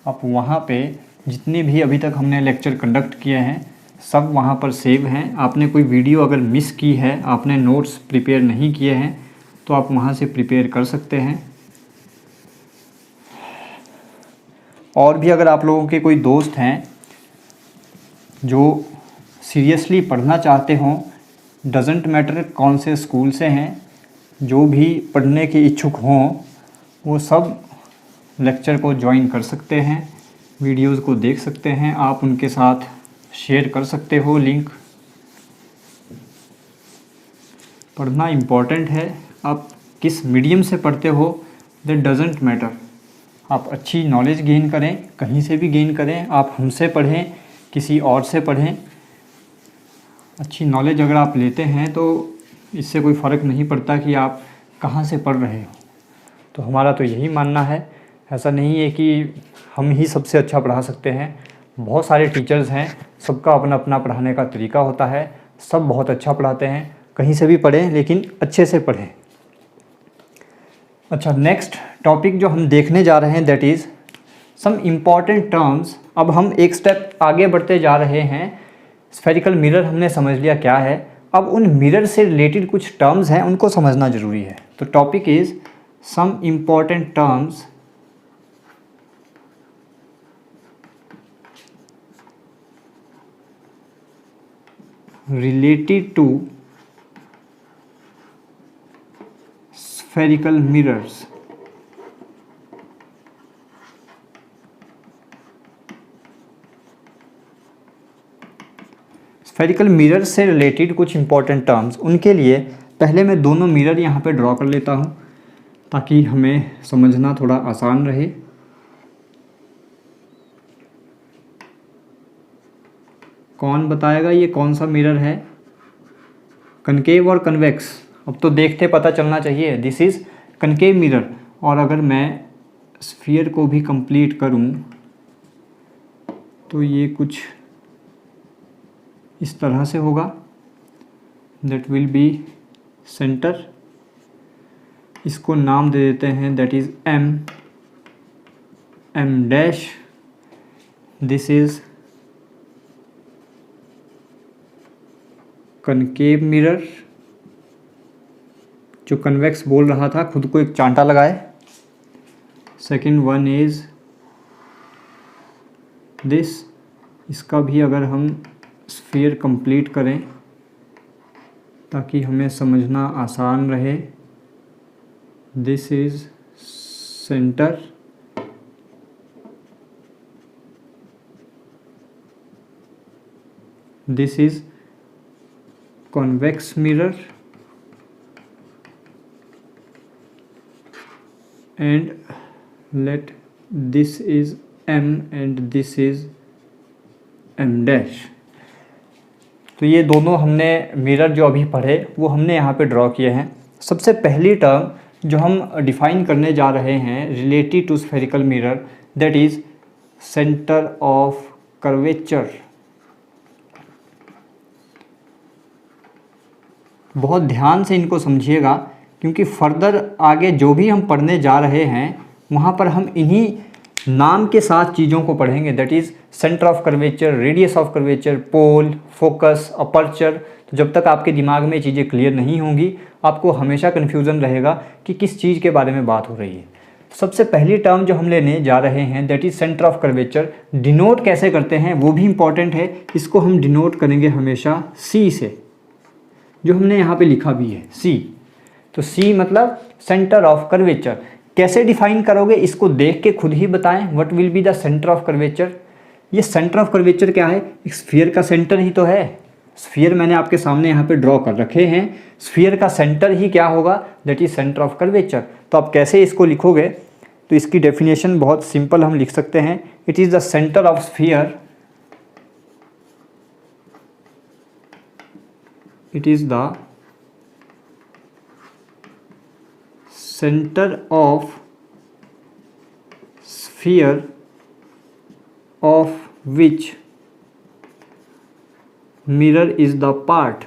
आप वहाँ पे जितने भी अभी तक हमने लेक्चर कंडक्ट किए हैं सब वहाँ पर सेव हैं। आपने कोई वीडियो अगर मिस की है, आपने नोट्स प्रिपेयर नहीं किए हैं तो आप वहाँ से प्रिपेयर कर सकते हैं। और भी अगर आप लोगों के कोई दोस्त हैं जो सीरियसली पढ़ना चाहते हों, डजेंट मैटर कौन से स्कूल से हैं, जो भी पढ़ने के इच्छुक हों वो सब लेक्चर को ज्वाइन कर सकते हैं, वीडियोस को देख सकते हैं, आप उनके साथ शेयर कर सकते हो लिंक। पढ़ना इम्पॉर्टेंट है, आप किस मीडियम से पढ़ते हो दैट डजेंट मैटर। आप अच्छी नॉलेज गेन करें, कहीं से भी गेन करें, आप हमसे पढ़ें, किसी और से पढ़ें, अच्छी नॉलेज अगर आप लेते हैं तो इससे कोई फ़र्क नहीं पड़ता कि आप कहाँ से पढ़ रहे हो। तो हमारा तो यही मानना है, ऐसा नहीं है कि हम ही सबसे अच्छा पढ़ा सकते हैं। बहुत सारे टीचर्स हैं, सबका अपना अपना पढ़ाने का तरीका होता है, सब बहुत अच्छा पढ़ाते हैं। कहीं से भी पढ़ें लेकिन अच्छे से पढ़ें। अच्छा, नेक्स्ट टॉपिक जो हम देखने जा रहे हैं that is some important terms. अब हम एक स्टेप आगे बढ़ते जा रहे हैं। स्फेरिकल मिरर हमने समझ लिया क्या है, अब उन मिरर से रिलेटेड कुछ टर्म्स हैं, उनको समझना ज़रूरी है। तो topic is some important terms related to spherical mirrors। Spherical mirror से रिलेटेड कुछ इंपॉर्टेंट टर्म्स, उनके लिए पहले मैं दोनों मिरर यहाँ पे ड्रॉ कर लेता हूँ ताकि हमें समझना थोड़ा आसान रहे। कौन बताएगा ये कौन सा मिरर है, कनकेव और कन्वेक्स? अब तो देखते पता चलना चाहिए। This is concave mirror. और अगर मैं स्फीयर को भी कंप्लीट करूं तो ये कुछ इस तरह से होगा, दैट विल बी सेंटर। इसको नाम दे देते हैं that is M dash. This is concave mirror. जो कन्वेक्स बोल रहा था खुद को एक चांटा लगाए। Second one is this. इसका भी अगर हम स्फीयर कंप्लीट करें ताकि हमें समझना आसान रहे, this is centre. This is convex mirror and let this is M and this is M dash। तो ये दोनों हमने मिरर जो अभी पढ़े वो हमने यहाँ पे ड्रॉ किए हैं। सबसे पहली टर्म जो हम डिफाइन करने जा रहे हैं related to spherical mirror that is centre of curvature. बहुत ध्यान से इनको समझिएगा क्योंकि फर्दर आगे जो भी हम पढ़ने जा रहे हैं वहाँ पर हम इन्हीं नाम के साथ चीज़ों को पढ़ेंगे, that is centre of curvature, radius of curvature, pole, focus, aperture. तो जब तक आपके दिमाग में चीज़ें क्लियर नहीं होंगी आपको हमेशा कन्फ्यूज़न रहेगा कि किस चीज़ के बारे में बात हो रही है। सबसे पहली टर्म जो हम लेने जा रहे हैं that is centre of curvature. Denote कैसे करते हैं वो भी इम्पॉर्टेंट है। इसको हम डिनोट करेंगे हमेशा सी से, जो हमने यहाँ पे लिखा भी है सी। तो सी मतलब सेंटर ऑफ कर्वेचर। कैसे डिफाइन करोगे इसको देख के खुद ही बताएं, what will be the centre of curvature. ये सेंटर ऑफ कर्वेचर क्या है? एक स्फीयर का सेंटर ही तो है। स्फीयर मैंने आपके सामने यहाँ पे ड्रॉ कर रखे हैं, स्फीयर का सेंटर ही क्या होगा? That is centre of curvature. तो आप कैसे इसको लिखोगे? तो इसकी डेफिनेशन बहुत सिंपल हम लिख सकते हैं, it is the centre of sphere, it is the center of sphere of which mirror is the part।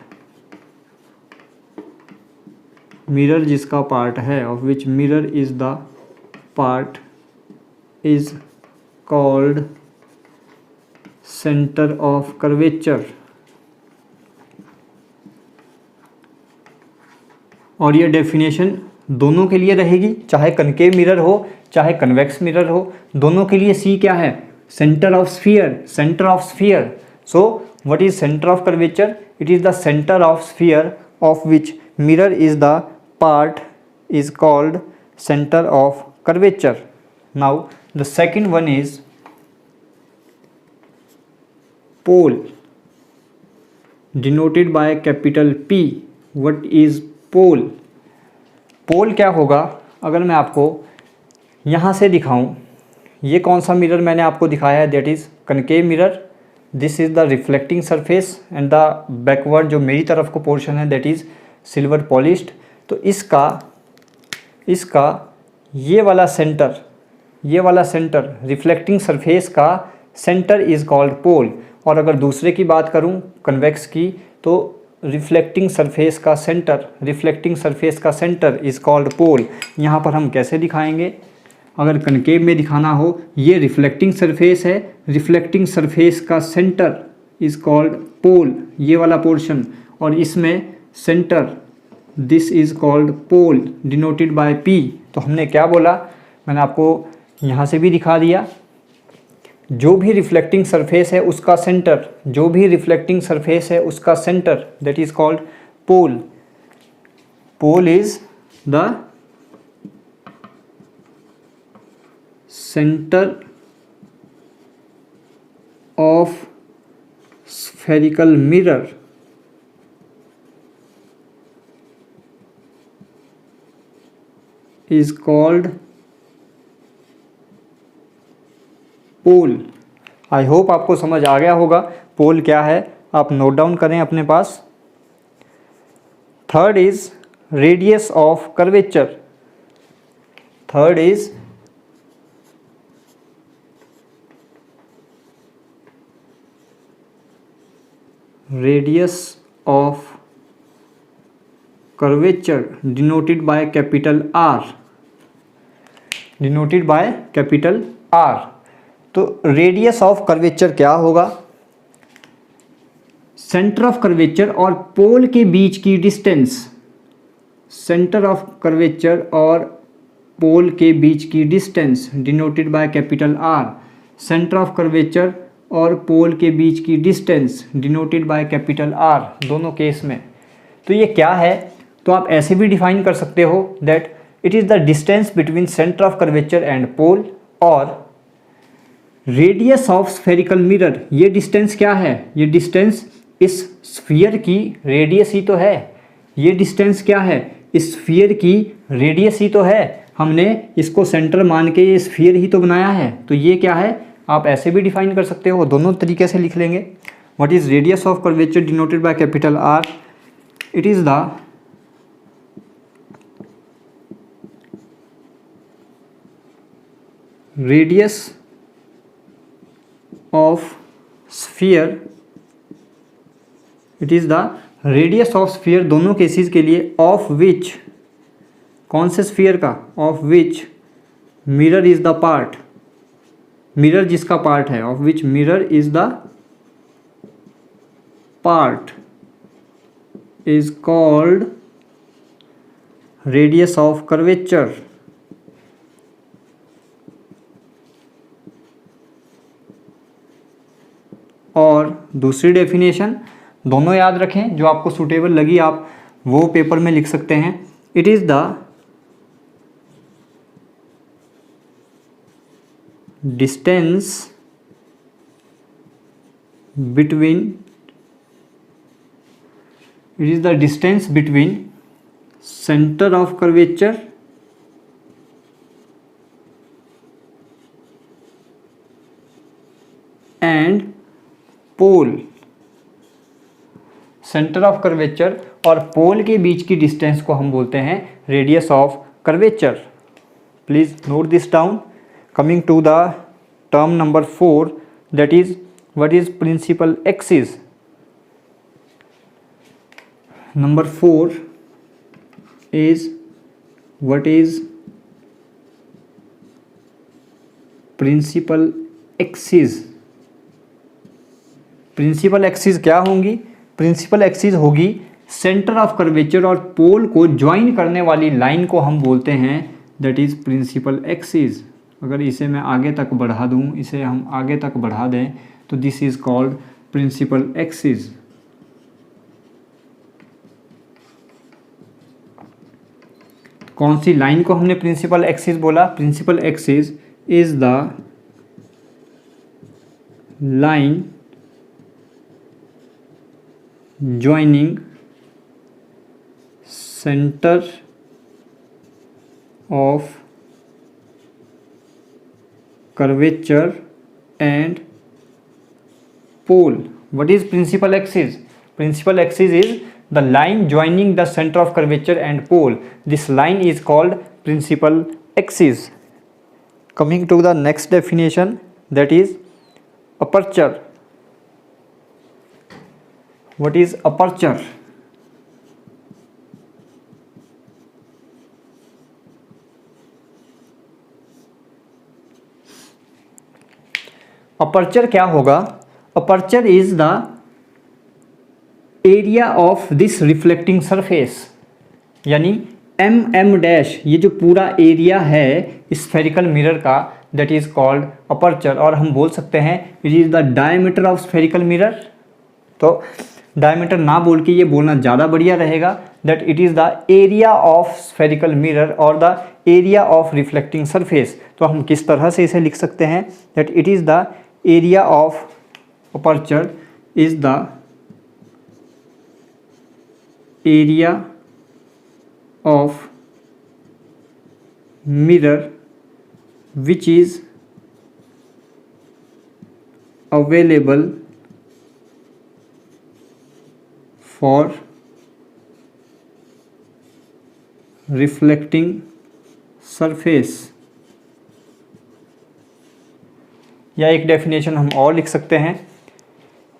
Mirror जिसका पार्ट है, of which mirror is the part is called center of curvature। और ये definition दोनों के लिए रहेगी, चाहे concave mirror हो चाहे कन्वेक्स मिरर हो, दोनों के लिए सी क्या है? Centre of sphere, centre of sphere. So what is centre of curvature? It is the centre of sphere of which mirror is the part is called centre of curvature. Now the second one is pole, denoted by capital P. What is pole? Pole क्या होगा? अगर मैं आपको यहाँ से दिखाऊं, ये कौन सा मिरर मैंने आपको दिखाया है, that is concave mirror. This is the reflecting surface and the backward जो मेरी तरफ को पोर्शन है दैट इज़ सिल्वर पॉलिश्ड. तो इसका ये वाला सेंटर रिफ्लेक्टिंग सरफेस का सेंटर इज़ कॉल्ड पोल. और अगर दूसरे की बात करूं कन्वेक्स की, तो रिफ्लेक्टिंग सरफेस का सेंटर इज़ कॉल्ड पोल. यहाँ पर हम कैसे दिखाएंगे? अगर कनकेव में दिखाना हो, ये रिफ्लेक्टिंग सरफेस है, रिफ्लेक्टिंग सरफेस का सेंटर इज़ कॉल्ड पोल, ये वाला पोर्शन, और इसमें centre, this is called pole denoted by P. तो हमने क्या बोला? मैंने आपको यहाँ से भी दिखा दिया. जो भी रिफ्लेक्टिंग सरफेस है उसका centre, that is called pole. Pole is the center of spherical mirror is called pole. I hope आपको समझ आ गया होगा पोल क्या है. आप नोट डाउन करें अपने पास. Third is radius of curvature. Radius of curvature denoted by capital R. तो रेडियस ऑफ कर्वेचर क्या होगा? सेंटर ऑफ कर्वेचर और पोल के बीच की distance. Denoted by capital R. Centre of curvature और पोल के बीच की distance denoted by capital R, दोनों केस में. तो ये क्या है? तो आप ऐसे भी डिफाइन कर सकते हो that it is the distance between centre of curvature and pole. और रेडियस ऑफ स्फेरिकल मिरर, ये डिस्टेंस क्या है? ये डिस्टेंस इस स्फीयर की रेडियस ही तो है. ये डिस्टेंस क्या है? इस स्फीयर की रेडियस ही तो है. हमने इसको सेंटर मान के ये स्फीयर ही तो बनाया है. तो ये क्या है? आप ऐसे भी डिफाइन कर सकते हो, दोनों तरीके से लिख लेंगे. What is radius of curvature denoted by capital R? It is the radius of sphere. दोनों केसेस के लिए. ऑफ विच, कौन से स्फीयर का? Of which mirror is the part. Mirror जिसका पार्ट है, of which mirror is the part is called radius of curvature. और दूसरी डेफिनेशन, दोनों याद रखें, जो आपको सूटेबल लगी आप वो पेपर में लिख सकते हैं. It is the distance between centre of curvature and pole. Centre of curvature और पोल के बीच की डिस्टेंस को हम बोलते हैं radius of curvature. Please note this down. Coming to the term number 4, that is what is principal axis. Number 4 is what is principal axis. Principal axis क्या होंगी? Principal axis होगी सेंटर ऑफ कर्वेचर और pole को join करने वाली line को हम बोलते हैं दैट इज प्रिंसिपल एक्सिस. अगर इसे मैं आगे तक बढ़ा दूं, इसे हम आगे तक बढ़ा दें तो this is called principal axis. कौन सी लाइन को हमने प्रिंसिपल एक्सिस बोला? Principal axis is the line joining center of curvature and pole. What is principal axis? Principal axis is the line joining the center of curvature and pole. This line is called principal axis. Coming to the next definition, that is aperture. What is aperture? Aperture क्या होगा? Aperture is the area of this reflecting surface, यानी M dash, ये जो पूरा area है spherical mirror का, that is called aperture. और हम बोल सकते हैं it is the diameter of spherical mirror. तो डायमीटर ना बोल के ये बोलना ज़्यादा बढ़िया रहेगा, that it is the area of spherical mirror और the area of reflecting surface. तो हम किस तरह से इसे लिख सकते हैं, that it is the area of aperture is the area of mirror which is available for reflecting surface. या एक डेफिनेशन हम और लिख सकते हैं,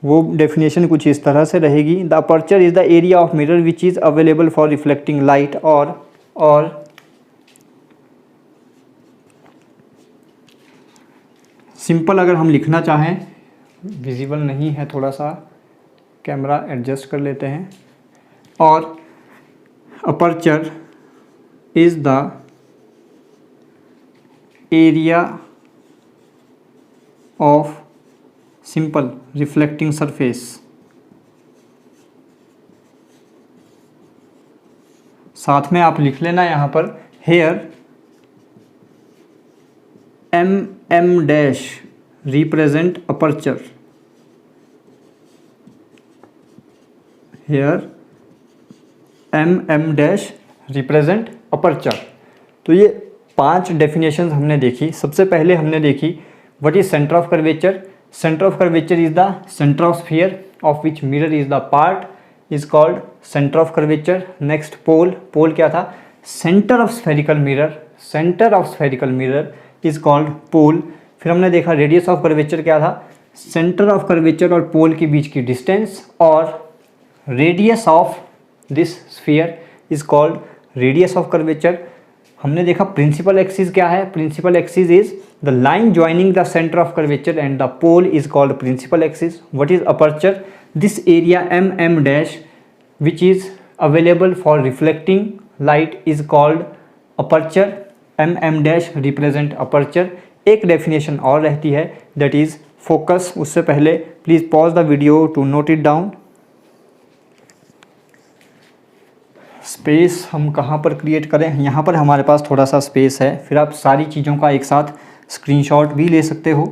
वो डेफिनेशन कुछ इस तरह से रहेगी, the aperture is the area of mirror which is available for reflecting light. और सिंपल अगर हम लिखना चाहें, विजिबल नहीं है, थोड़ा सा कैमरा एडजस्ट कर लेते हैं, और aperture is the area of simple reflecting surface. साथ में आप लिख लेना यहाँ पर, here M dash represent aperture. Here M dash represent aperture. तो ये 5 डेफिनेशंस हमने देखी. सबसे पहले हमने देखी what is centre of curvature. Centre of curvature is the centre of sphere of which mirror is the part is called centre of curvature. Next pole क्या था? Centre of spherical mirror. Centre of spherical mirror is called pole. फिर हमने देखा radius of curvature क्या था? Centre of curvature और pole के बीच की डिस्टेंस, और radius of this sphere is called radius of curvature. हमने देखा प्रिंसिपल एक्सिस क्या है? Principal axis is the line joining the centre of curvature and the pole is called principal axis. What is aperture? This area M dash which is available for reflecting light is called aperture. M dash represent aperture. एक definition और रहती है, that is focus. उससे पहले please pause the video to note it down. Space हम कहाँ पर create करें? यहाँ पर हमारे पास थोड़ा सा स्पेस है, फिर आप सारी चीज़ों का एक साथ स्क्रीनशॉट भी ले सकते हो.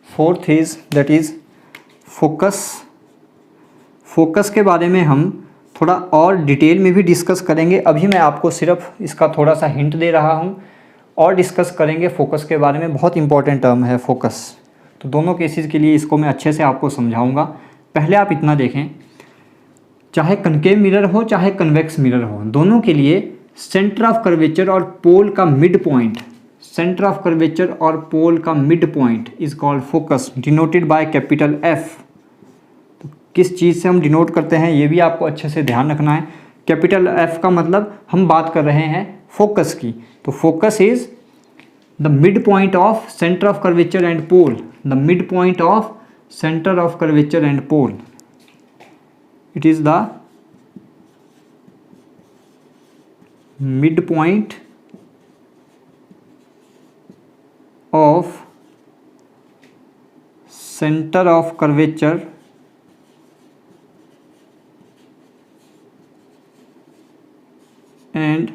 Fourth is that is focus. Focus के बारे में हम थोड़ा और डिटेल में भी डिस्कस करेंगे. अभी मैं आपको सिर्फ इसका थोड़ा सा हिंट दे रहा हूँ, और डिस्कस करेंगे फोकस के बारे में. बहुत इंपॉर्टेंट टर्म है फोकस. तो दोनों केसेस के लिए इसको मैं अच्छे से आपको समझाऊंगा. पहले आप इतना देखें, चाहे कनकेव मिरर हो चाहे कन्वेक्स मिरर हो, दोनों के लिए सेंटर ऑफ कर्वेचर और पोल का mid point, centre of curvature और पोल का mid point is called focus, denoted by capital F. तो किस चीज़ से हम डिनोट करते हैं ये भी आपको अच्छे से ध्यान रखना है. कैपिटल एफ का मतलब हम बात कर रहे हैं फोकस की. तो focus is the mid point of centre of curvature and pole. The mid point of centre of curvature and pole. It is the midpoint of center of curvature and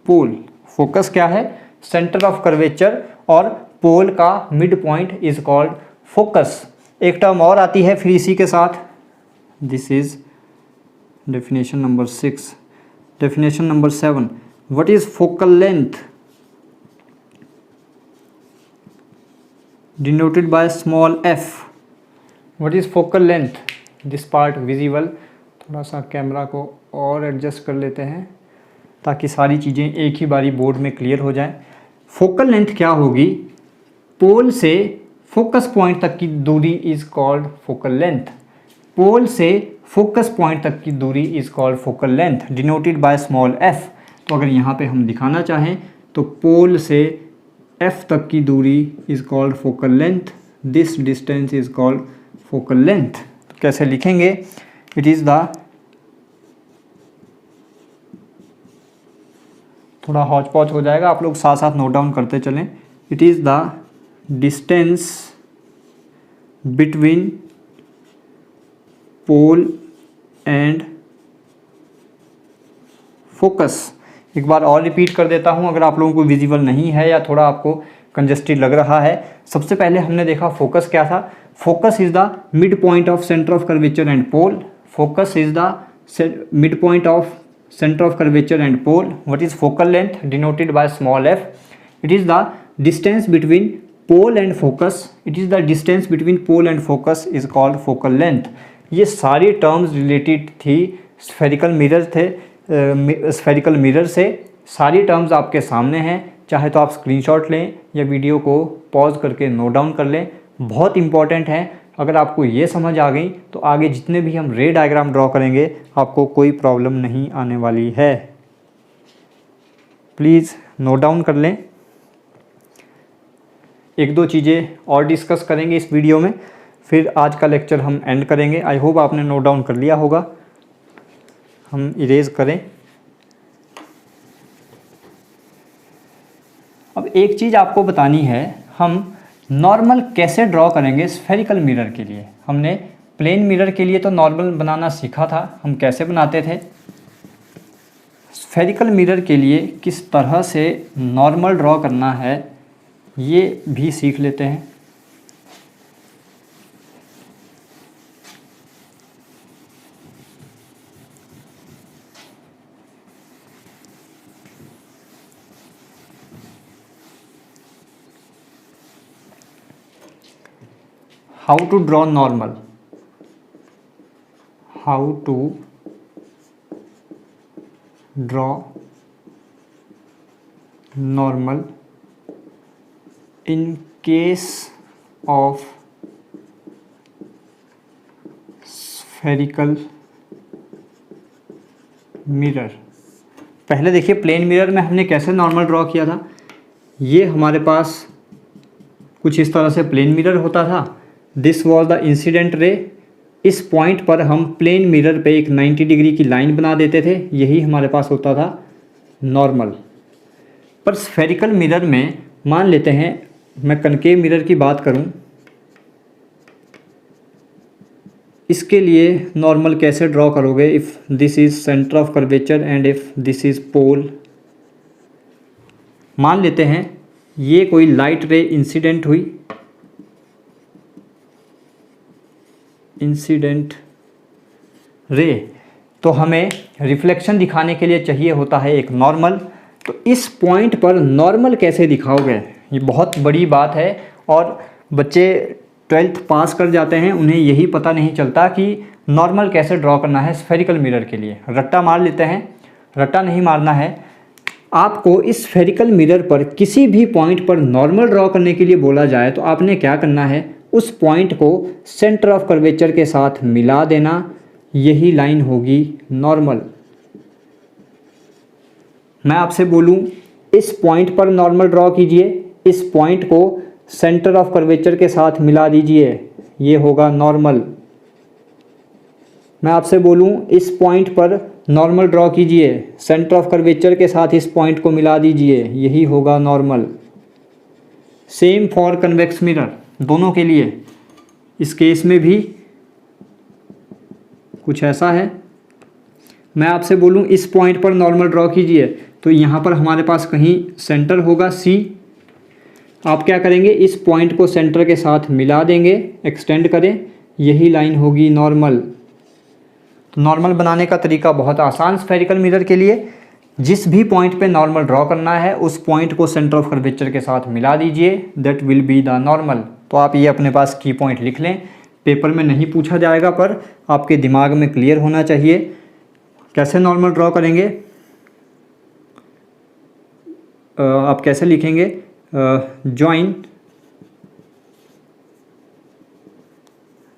pole. Focus क्या है? Centre of curvature, और पोल का mid point is called focus. एक term और आती है फिर इसी के साथ, this is definition number 6। Definition number 7, what is focal length? Denoted by small F. What is focal length? This part visible. थोड़ा सा कैमरा को और एडजस्ट कर लेते हैं ताकि सारी चीज़ें एक ही बारी बोर्ड में क्लियर हो जाएं। फोकल लेंथ क्या होगी? पोल से फोकस पॉइंट तक की दूरी इज कॉल्ड फोकल लेंथ। पोल से फोकस पॉइंट तक की दूरी is called focal length, denoted by small F. तो अगर यहाँ पे हम दिखाना चाहें तो पोल से एफ तक की दूरी is called focal length, this distance is called focal length. तो कैसे लिखेंगे? इट इज़ द, थोड़ा हौच पौच हो जाएगा, आप लोग साथ साथ नोट डाउन करते चलें। It is the distance between pole and focus. एक बार और रिपीट कर देता हूं अगर आप लोगों को विजिबल नहीं है या थोड़ा आपको कंजेस्टेड लग रहा है। सबसे पहले हमने देखा फोकस क्या था? Focus is the mid point of centre of curvature and pole. Focus is the mid point of center of curvature and pole. What is focal length? Denoted by small f. It is the distance between pole and focus. It is the distance between pole and focus is called focal length. ये सारी terms related थी spherical mirror थे, spherical mirror से। सारी terms आपके सामने हैं, चाहे तो आप स्क्रीनशॉट लें या वीडियो को पॉज करके नोट डाउन कर लें। बहुत इंपॉर्टेंट है। अगर आपको ये समझ आ गई तो आगे जितने भी हम रे डायग्राम ड्रॉ करेंगे आपको कोई प्रॉब्लम नहीं आने वाली है। प्लीज़ नोट डाउन कर लें। एक दो चीज़ें और डिस्कस करेंगे इस वीडियो में, फिर आज का लेक्चर हम एंड करेंगे। आई होप आपने नोट डाउन कर लिया होगा। हम इरेज करें। अब एक चीज़ आपको बतानी है, हम नॉर्मल कैसे ड्रॉ करेंगे स्फेरिकल मिरर के लिए। हमने प्लेन मिरर के लिए तो नॉर्मल बनाना सीखा था, हम कैसे बनाते थे। स्फेरिकल मिरर के लिए किस तरह से नॉर्मल ड्रॉ करना है ये भी सीख लेते हैं। How to draw normal? How to draw normal in case of spherical mirror? पहले देखिए प्लेन मिरर में हमने कैसे नॉर्मल ड्रॉ किया था। ये हमारे पास कुछ इस तरह से प्लेन मिरर होता था। This was the incident ray. इस पॉइंट पर हम प्लेन मिरर पे एक 90 डिग्री की लाइन बना देते थे, यही हमारे पास होता था नॉर्मल। पर स्फेरिकल मिरर में मान लेते हैं, मैं कनकेव मिरर की बात करूं, इसके लिए नॉर्मल कैसे ड्रॉ करोगे? If this is centre of curvature and if this is pole. मान लेते हैं ये कोई लाइट रे इंसिडेंट हुई, इंसिडेंट रे, तो हमें रिफ्लेक्शन दिखाने के लिए चाहिए होता है एक नॉर्मल। तो इस पॉइंट पर नॉर्मल कैसे दिखाओगे, ये बहुत बड़ी बात है। और बच्चे 12th पास कर जाते हैं, उन्हें यही पता नहीं चलता कि नॉर्मल कैसे ड्रॉ करना है स्फेरिकल मिरर के लिए। रट्टा मार लेते हैं, रट्टा नहीं मारना है। आपको इस स्फेरिकल मिरर पर किसी भी पॉइंट पर नॉर्मल ड्रॉ करने के लिए बोला जाए तो आपने क्या करना है, उस पॉइंट को सेंटर ऑफ कर्वेचर के साथ मिला देना, यही लाइन होगी नॉर्मल। मैं आपसे बोलूं इस पॉइंट पर नॉर्मल ड्रॉ कीजिए, इस पॉइंट को सेंटर ऑफ कर्वेचर के साथ मिला दीजिए, ये होगा नॉर्मल। मैं आपसे बोलूं इस पॉइंट पर नॉर्मल ड्रॉ कीजिए, सेंटर ऑफ कर्वेचर के साथ इस पॉइंट को मिला दीजिए, यही होगा normal. Same for convex mirror, दोनों के लिए। इस केस में भी कुछ ऐसा है। मैं आपसे बोलूं इस पॉइंट पर नॉर्मल ड्रॉ कीजिए, तो यहाँ पर हमारे पास कहीं सेंटर होगा C। आप क्या करेंगे, इस पॉइंट को सेंटर के साथ मिला देंगे, एक्सटेंड करें, यही लाइन होगी नॉर्मल। तो नॉर्मल बनाने का तरीका बहुत आसान स्फेरिकल मिरर के लिए, जिस भी पॉइंट पे नॉर्मल ड्रॉ करना है उस पॉइंट को सेंटर ऑफ कर्वेचर के साथ मिला दीजिए, that will be the normal. तो आप ये अपने पास की पॉइंट लिख लें, पेपर में नहीं पूछा जाएगा पर आपके दिमाग में क्लियर होना चाहिए। कैसे नॉर्मल ड्रॉ करेंगे, आप कैसे लिखेंगे,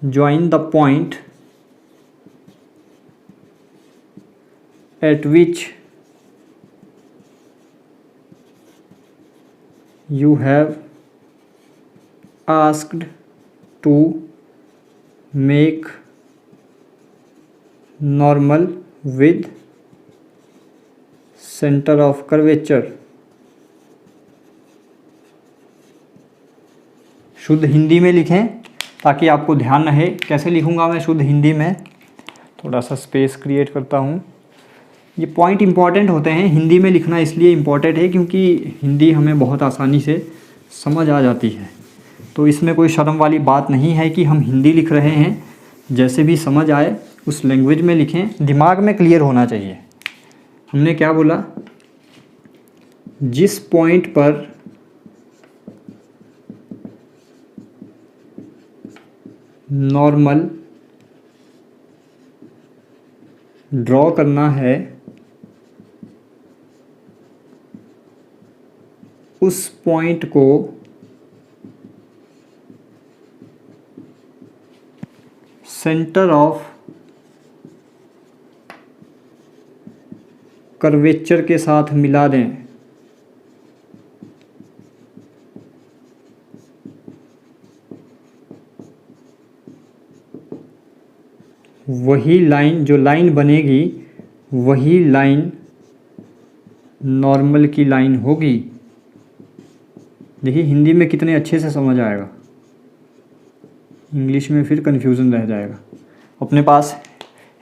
join the point eight which you have asked to make normal with center of curvature। शुद्ध हिंदी में लिखें ताकि आपको ध्यान रहे। कैसे लिखूंगा मैं शुद्ध हिंदी में, थोड़ा सा स्पेस क्रिएट करता हूँ। ये पॉइंट इंपॉर्टेंट होते हैं, हिंदी में लिखना इसलिए इम्पॉर्टेंट है क्योंकि हिंदी हमें बहुत आसानी से समझ आ जाती है। तो इसमें कोई शर्म वाली बात नहीं है कि हम हिंदी लिख रहे हैं, जैसे भी समझ आए उस लैंग्वेज में लिखें, दिमाग में क्लियर होना चाहिए। हमने क्या बोला, जिस पॉइंट पर नॉर्मल ड्रॉ करना है उस पॉइंट को सेंटर ऑफ कर्वेचर के साथ मिला दें। वही लाइन, जो लाइन बनेगी वही लाइन नॉर्मल की लाइन होगी। देखिए हिंदी में कितने अच्छे से समझ आएगा, इंग्लिश में फिर कन्फ्यूज़न रह जाएगा। अपने पास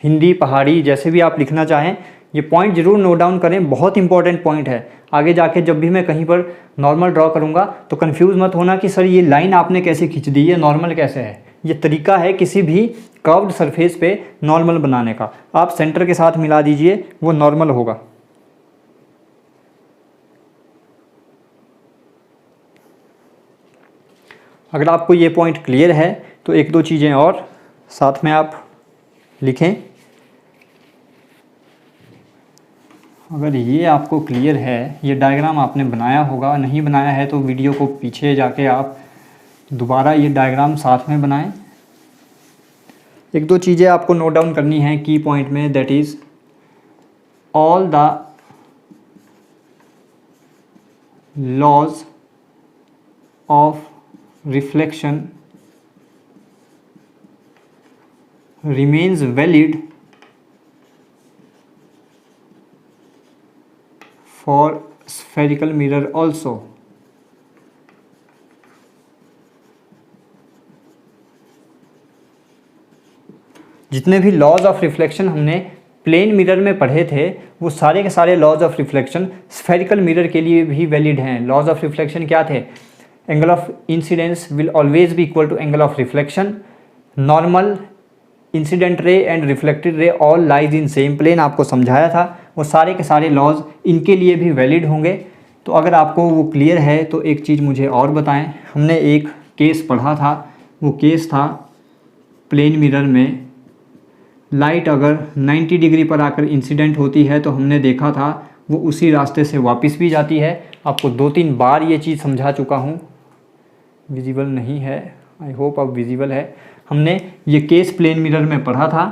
हिंदी, पहाड़ी, जैसे भी आप लिखना चाहें, ये पॉइंट ज़रूर नोट डाउन करें, बहुत इंपॉर्टेंट पॉइंट है। आगे जाके जब भी मैं कहीं पर नॉर्मल ड्रॉ करूँगा तो कंफ्यूज मत होना कि सर ये लाइन आपने कैसे खींच दी, ये नॉर्मल कैसे है। ये तरीका है किसी भी कर्व्ड सरफेस पे नॉर्मल बनाने का। आप सेंटर के साथ मिला दीजिए, वो नॉर्मल होगा। अगर आपको ये पॉइंट क्लियर है तो एक दो चीज़ें और साथ में आप लिखें। अगर ये आपको क्लियर है, ये डायग्राम आपने बनाया होगा, नहीं बनाया है तो वीडियो को पीछे जाके आप दोबारा ये डायग्राम साथ में बनाएं। एक दो चीज़ें आपको नोट डाउन करनी है की पॉइंट में, that is all the laws of reflection remains valid for spherical mirror also। जितने भी लॉज ऑफ रिफ्लेक्शन हमने प्लेन मिरर में पढ़े थे वो सारे के सारे laws of reflection spherical mirror के लिए भी वैलिड हैं। लॉज ऑफ रिफ्लेक्शन क्या थे, angle of incidence will always be equal to angle of reflection, normal, incident ray and reflected ray all lies in same plane, आपको समझाया था। वो सारे के सारे लॉज इनके लिए भी वैलिड होंगे। तो अगर आपको वो क्लियर है तो एक चीज़ मुझे और बताएं। हमने एक केस पढ़ा था, वो केस था प्लेन मिरर में लाइट अगर 90 डिग्री पर आकर इंसिडेंट होती है तो हमने देखा था वो उसी रास्ते से वापस भी जाती है। आपको 2-3 बार ये चीज़ समझा चुका हूँ। विजिबल नहीं है, आई होप अब विजिबल है। हमने ये केस प्लेन मिरर में पढ़ा था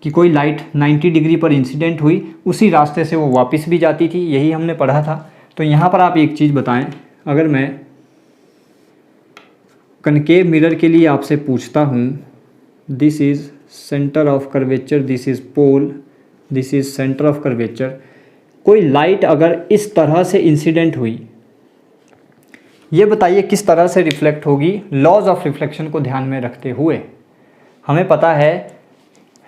कि कोई लाइट 90 डिग्री पर इंसिडेंट हुई, उसी रास्ते से वो वापस भी जाती थी, यही हमने पढ़ा था। तो यहाँ पर आप एक चीज़ बताएं, अगर मैं कनकेव मिरर के लिए आपसे पूछता हूँ, this is centre of curvature, this is pole, this is centre of curvature, कोई लाइट अगर इस तरह से इंसिडेंट हुई, ये बताइए किस तरह से रिफ्लेक्ट होगी लॉज ऑफ रिफ्लेक्शन को ध्यान में रखते हुए। हमें पता है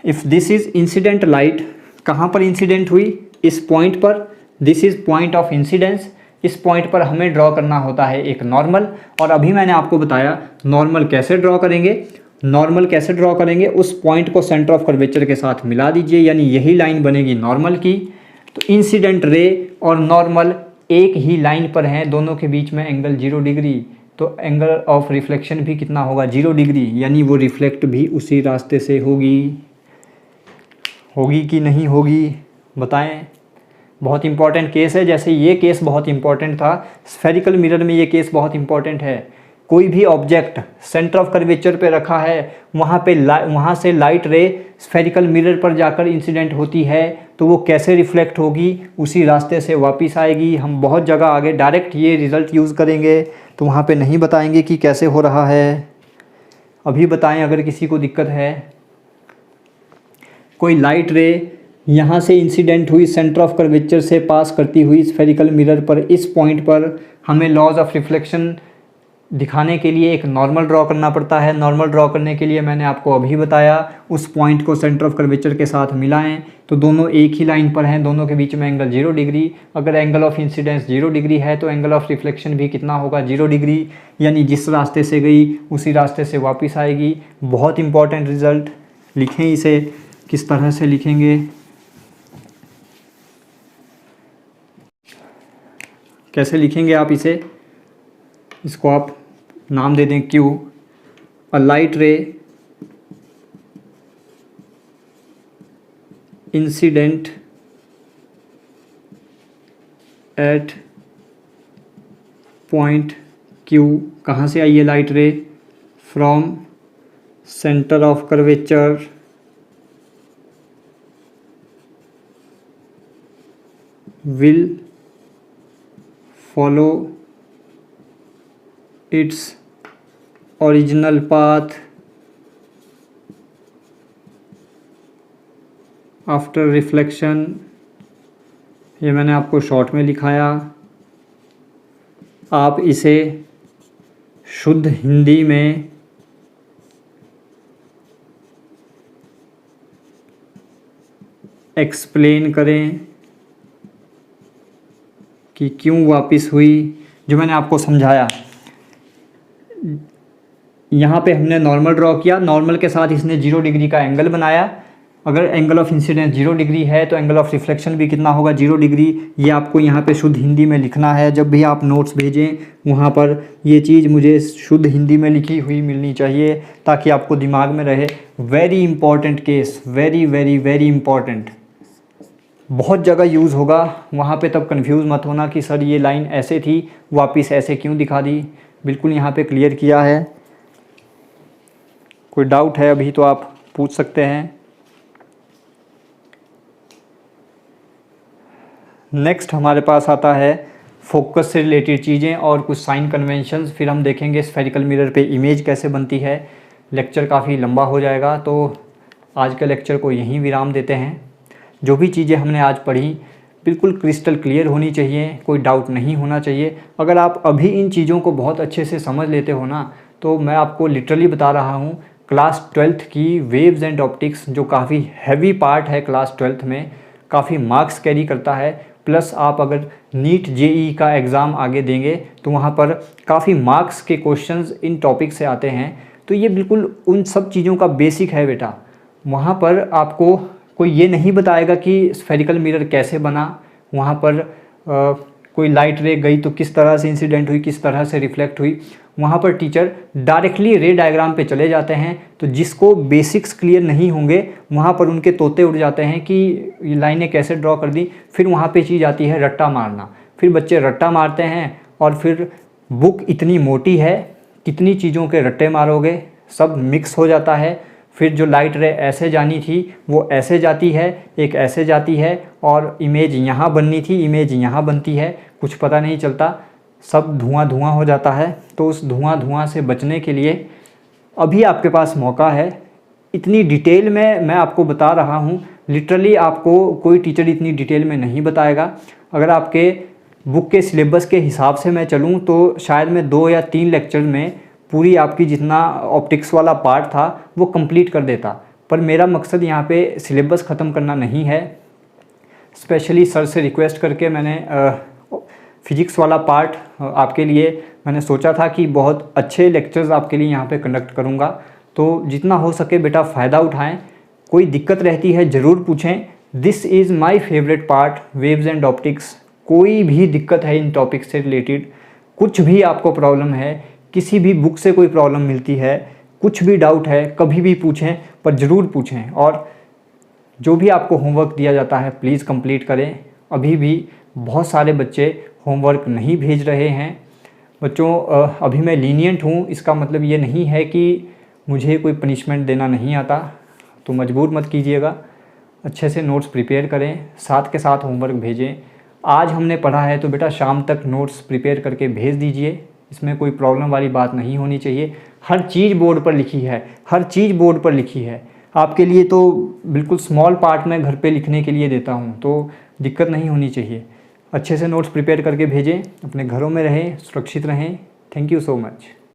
if this is incident light, कहाँ पर इंसिडेंट हुई, इस पॉइंट पर, this is point of incidence. इस पॉइंट पर हमें ड्रॉ करना होता है एक नॉर्मल, और अभी मैंने आपको बताया नॉर्मल कैसे ड्रॉ करेंगे। नॉर्मल कैसे ड्रॉ करेंगे, उस पॉइंट को सेंटर ऑफ कर्वेचर के साथ मिला दीजिए, यानी यही लाइन बनेगी नॉर्मल की। तो इंसिडेंट रे और नॉर्मल एक ही लाइन पर हैं, दोनों के बीच में एंगल 0 डिग्री, तो एंगल ऑफ रिफ्लेक्शन भी कितना होगा 0 डिग्री, यानी वो रिफ्लेक्ट भी उसी रास्ते से होगी कि नहीं होगी, बताएं। बहुत इंपॉर्टेंट केस है, जैसे ये केस बहुत इंपॉर्टेंट था, स्फेरिकल मिरर में ये केस बहुत इंपॉर्टेंट है। कोई भी ऑब्जेक्ट सेंटर ऑफ कर्वेचर पे रखा है, वहाँ से लाइट रे स्फेरिकल मिरर पर जाकर इंसिडेंट होती है, तो वो कैसे रिफ्लेक्ट होगी, उसी रास्ते से वापस आएगी। हम बहुत जगह आगे डायरेक्ट ये रिज़ल्ट यूज़ करेंगे, तो वहाँ पे नहीं बताएंगे कि कैसे हो रहा है। अभी बताएं अगर किसी को दिक्कत है। कोई लाइट रे यहाँ से इंसिडेंट हुई, सेंटर ऑफ कर्वेचर से पास करती हुई स्फेरिकल मिरर पर, इस पॉइंट पर हमें लॉज ऑफ रिफ्लेक्शन दिखाने के लिए एक नॉर्मल ड्रॉ करना पड़ता है। नॉर्मल ड्रॉ करने के लिए मैंने आपको अभी बताया, उस पॉइंट को सेंटर ऑफ कर्वेचर के साथ मिलाएं, तो दोनों एक ही लाइन पर हैं, दोनों के बीच में एंगल 0 डिग्री। अगर एंगल ऑफ इंसिडेंस 0 डिग्री है तो एंगल ऑफ रिफ्लेक्शन भी कितना होगा 0 डिग्री, यानी जिस रास्ते से गई उसी रास्ते से वापस आएगी। बहुत इंपॉर्टेंट रिजल्ट, लिखें इसे। किस तरह से लिखेंगे, कैसे लिखेंगे आप इसे, इसको आप नाम दे दें Q। A light ray incident at point Q। कहाँ से आई है लाइट रे, from centre of curvature will follow its original path after reflection। ये मैंने आपको शॉर्ट में लिखाया, आप इसे शुद्ध हिंदी में एक्सप्लेन करें कि क्यों वापस हुई। जो मैंने आपको समझाया, यहाँ पे हमने नॉर्मल ड्रॉ किया, नॉर्मल के साथ इसने 0 डिग्री का एंगल बनाया। अगर एंगल ऑफ इंसिडेंस 0 डिग्री है तो एंगल ऑफ रिफ्लेक्शन भी कितना होगा 0 डिग्री। ये आपको यहाँ पे शुद्ध हिंदी में लिखना है। जब भी आप नोट्स भेजें वहाँ पर ये चीज़ मुझे शुद्ध हिंदी में लिखी हुई मिलनी चाहिए, ताकि आपको दिमाग में रहे। Very important case, very very very important, बहुत जगह यूज़ होगा। वहाँ पे तब कंफ्यूज मत होना कि सर ये लाइन ऐसे थी, वापस ऐसे क्यों दिखा दी। बिल्कुल यहाँ पे क्लियर किया है। कोई डाउट है अभी तो आप पूछ सकते हैं। नेक्स्ट हमारे पास आता है फोकस से रिलेटेड चीज़ें और कुछ साइन कन्वेंशंस। फिर हम देखेंगे स्फेरिकल मिरर पे इमेज कैसे बनती है। लेक्चर काफ़ी लंबा हो जाएगा, तो आज के लेक्चर को यहीं विराम देते हैं। जो भी चीज़ें हमने आज पढ़ी बिल्कुल क्रिस्टल क्लियर होनी चाहिए, कोई डाउट नहीं होना चाहिए। अगर आप अभी इन चीज़ों को बहुत अच्छे से समझ लेते हो ना, तो मैं आपको लिटरली बता रहा हूँ, क्लास 12th की वेव्स एंड ऑप्टिक्स जो काफ़ी हैवी पार्ट है क्लास 12th में, काफ़ी मार्क्स कैरी करता है। प्लस आप अगर नीट जेई का एग्ज़ाम आगे देंगे तो वहाँ पर काफ़ी मार्क्स के क्वेश्चंस इन टॉपिक से आते हैं। तो ये बिल्कुल उन सब चीज़ों का बेसिक है बेटा। वहाँ पर आपको कोई ये नहीं बताएगा कि स्फेरिकल मिरर कैसे बना, वहाँ पर कोई लाइट रे गई तो किस तरह से इंसिडेंट हुई, किस तरह से रिफ्लेक्ट हुई। वहाँ पर टीचर डायरेक्टली रे डायग्राम पे चले जाते हैं। तो जिसको बेसिक्स क्लियर नहीं होंगे वहाँ पर उनके तोते उड़ जाते हैं कि ये लाइनें कैसे ड्रॉ कर दी। फिर वहाँ पे चीज़ आती है रट्टा मारना। फिर बच्चे रट्टा मारते हैं और फिर बुक इतनी मोटी है, कितनी चीज़ों के रट्टे मारोगे, सब मिक्स हो जाता है। फिर जो लाइट रे ऐसे जानी थी वो ऐसे जाती है, एक ऐसे जाती है, और इमेज यहाँ बननी थी, इमेज यहाँ बनती है, कुछ पता नहीं चलता, सब धुआं धुआं हो जाता है। तो उस धुआं धुआं से बचने के लिए अभी आपके पास मौका है। इतनी डिटेल में मैं आपको बता रहा हूँ, लिटरली आपको कोई टीचर इतनी डिटेल में नहीं बताएगा। अगर आपके बुक के सिलेबस के हिसाब से मैं चलूँ तो शायद मैं 2 या 3 लेक्चर में पूरी आपकी जितना ऑप्टिक्स वाला पार्ट था वो कंप्लीट कर देता। पर मेरा मकसद यहाँ पे सिलेबस ख़त्म करना नहीं है। स्पेशली सर से रिक्वेस्ट करके मैंने फिजिक्स वाला पार्ट आपके लिए मैंने सोचा था कि बहुत अच्छे लेक्चर्स आपके लिए यहाँ पे कंडक्ट करूँगा। तो जितना हो सके बेटा फ़ायदा उठाएं। कोई दिक्कत रहती है ज़रूर पूछें। This is my favourite part, waves and optics. कोई भी दिक्कत है इन टॉपिक से रिलेटेड, कुछ भी आपको प्रॉब्लम है, किसी भी बुक से कोई प्रॉब्लम मिलती है, कुछ भी डाउट है, कभी भी पूछें, पर ज़रूर पूछें। और जो भी आपको होमवर्क दिया जाता है प्लीज़ कंप्लीट करें। अभी भी बहुत सारे बच्चे होमवर्क नहीं भेज रहे हैं। बच्चों अभी मैं लीनियंट हूँ, इसका मतलब ये नहीं है कि मुझे कोई पनिशमेंट देना नहीं आता, तो मजबूर मत कीजिएगा। अच्छे से नोट्स प्रिपेयर करें, साथ के साथ होमवर्क भेजें। आज हमने पढ़ा है तो बेटा शाम तक नोट्स प्रिपेयर करके भेज दीजिए। इसमें कोई प्रॉब्लम वाली बात नहीं होनी चाहिए। हर चीज़ बोर्ड पर लिखी है, हर चीज़ बोर्ड पर लिखी है। आपके लिए तो बिल्कुल स्मॉल पार्ट में घर पे लिखने के लिए देता हूँ, तो दिक्कत नहीं होनी चाहिए। अच्छे से नोट्स प्रिपेयर करके भेजें, अपने घरों में रहें, सुरक्षित रहें। Thank you so much.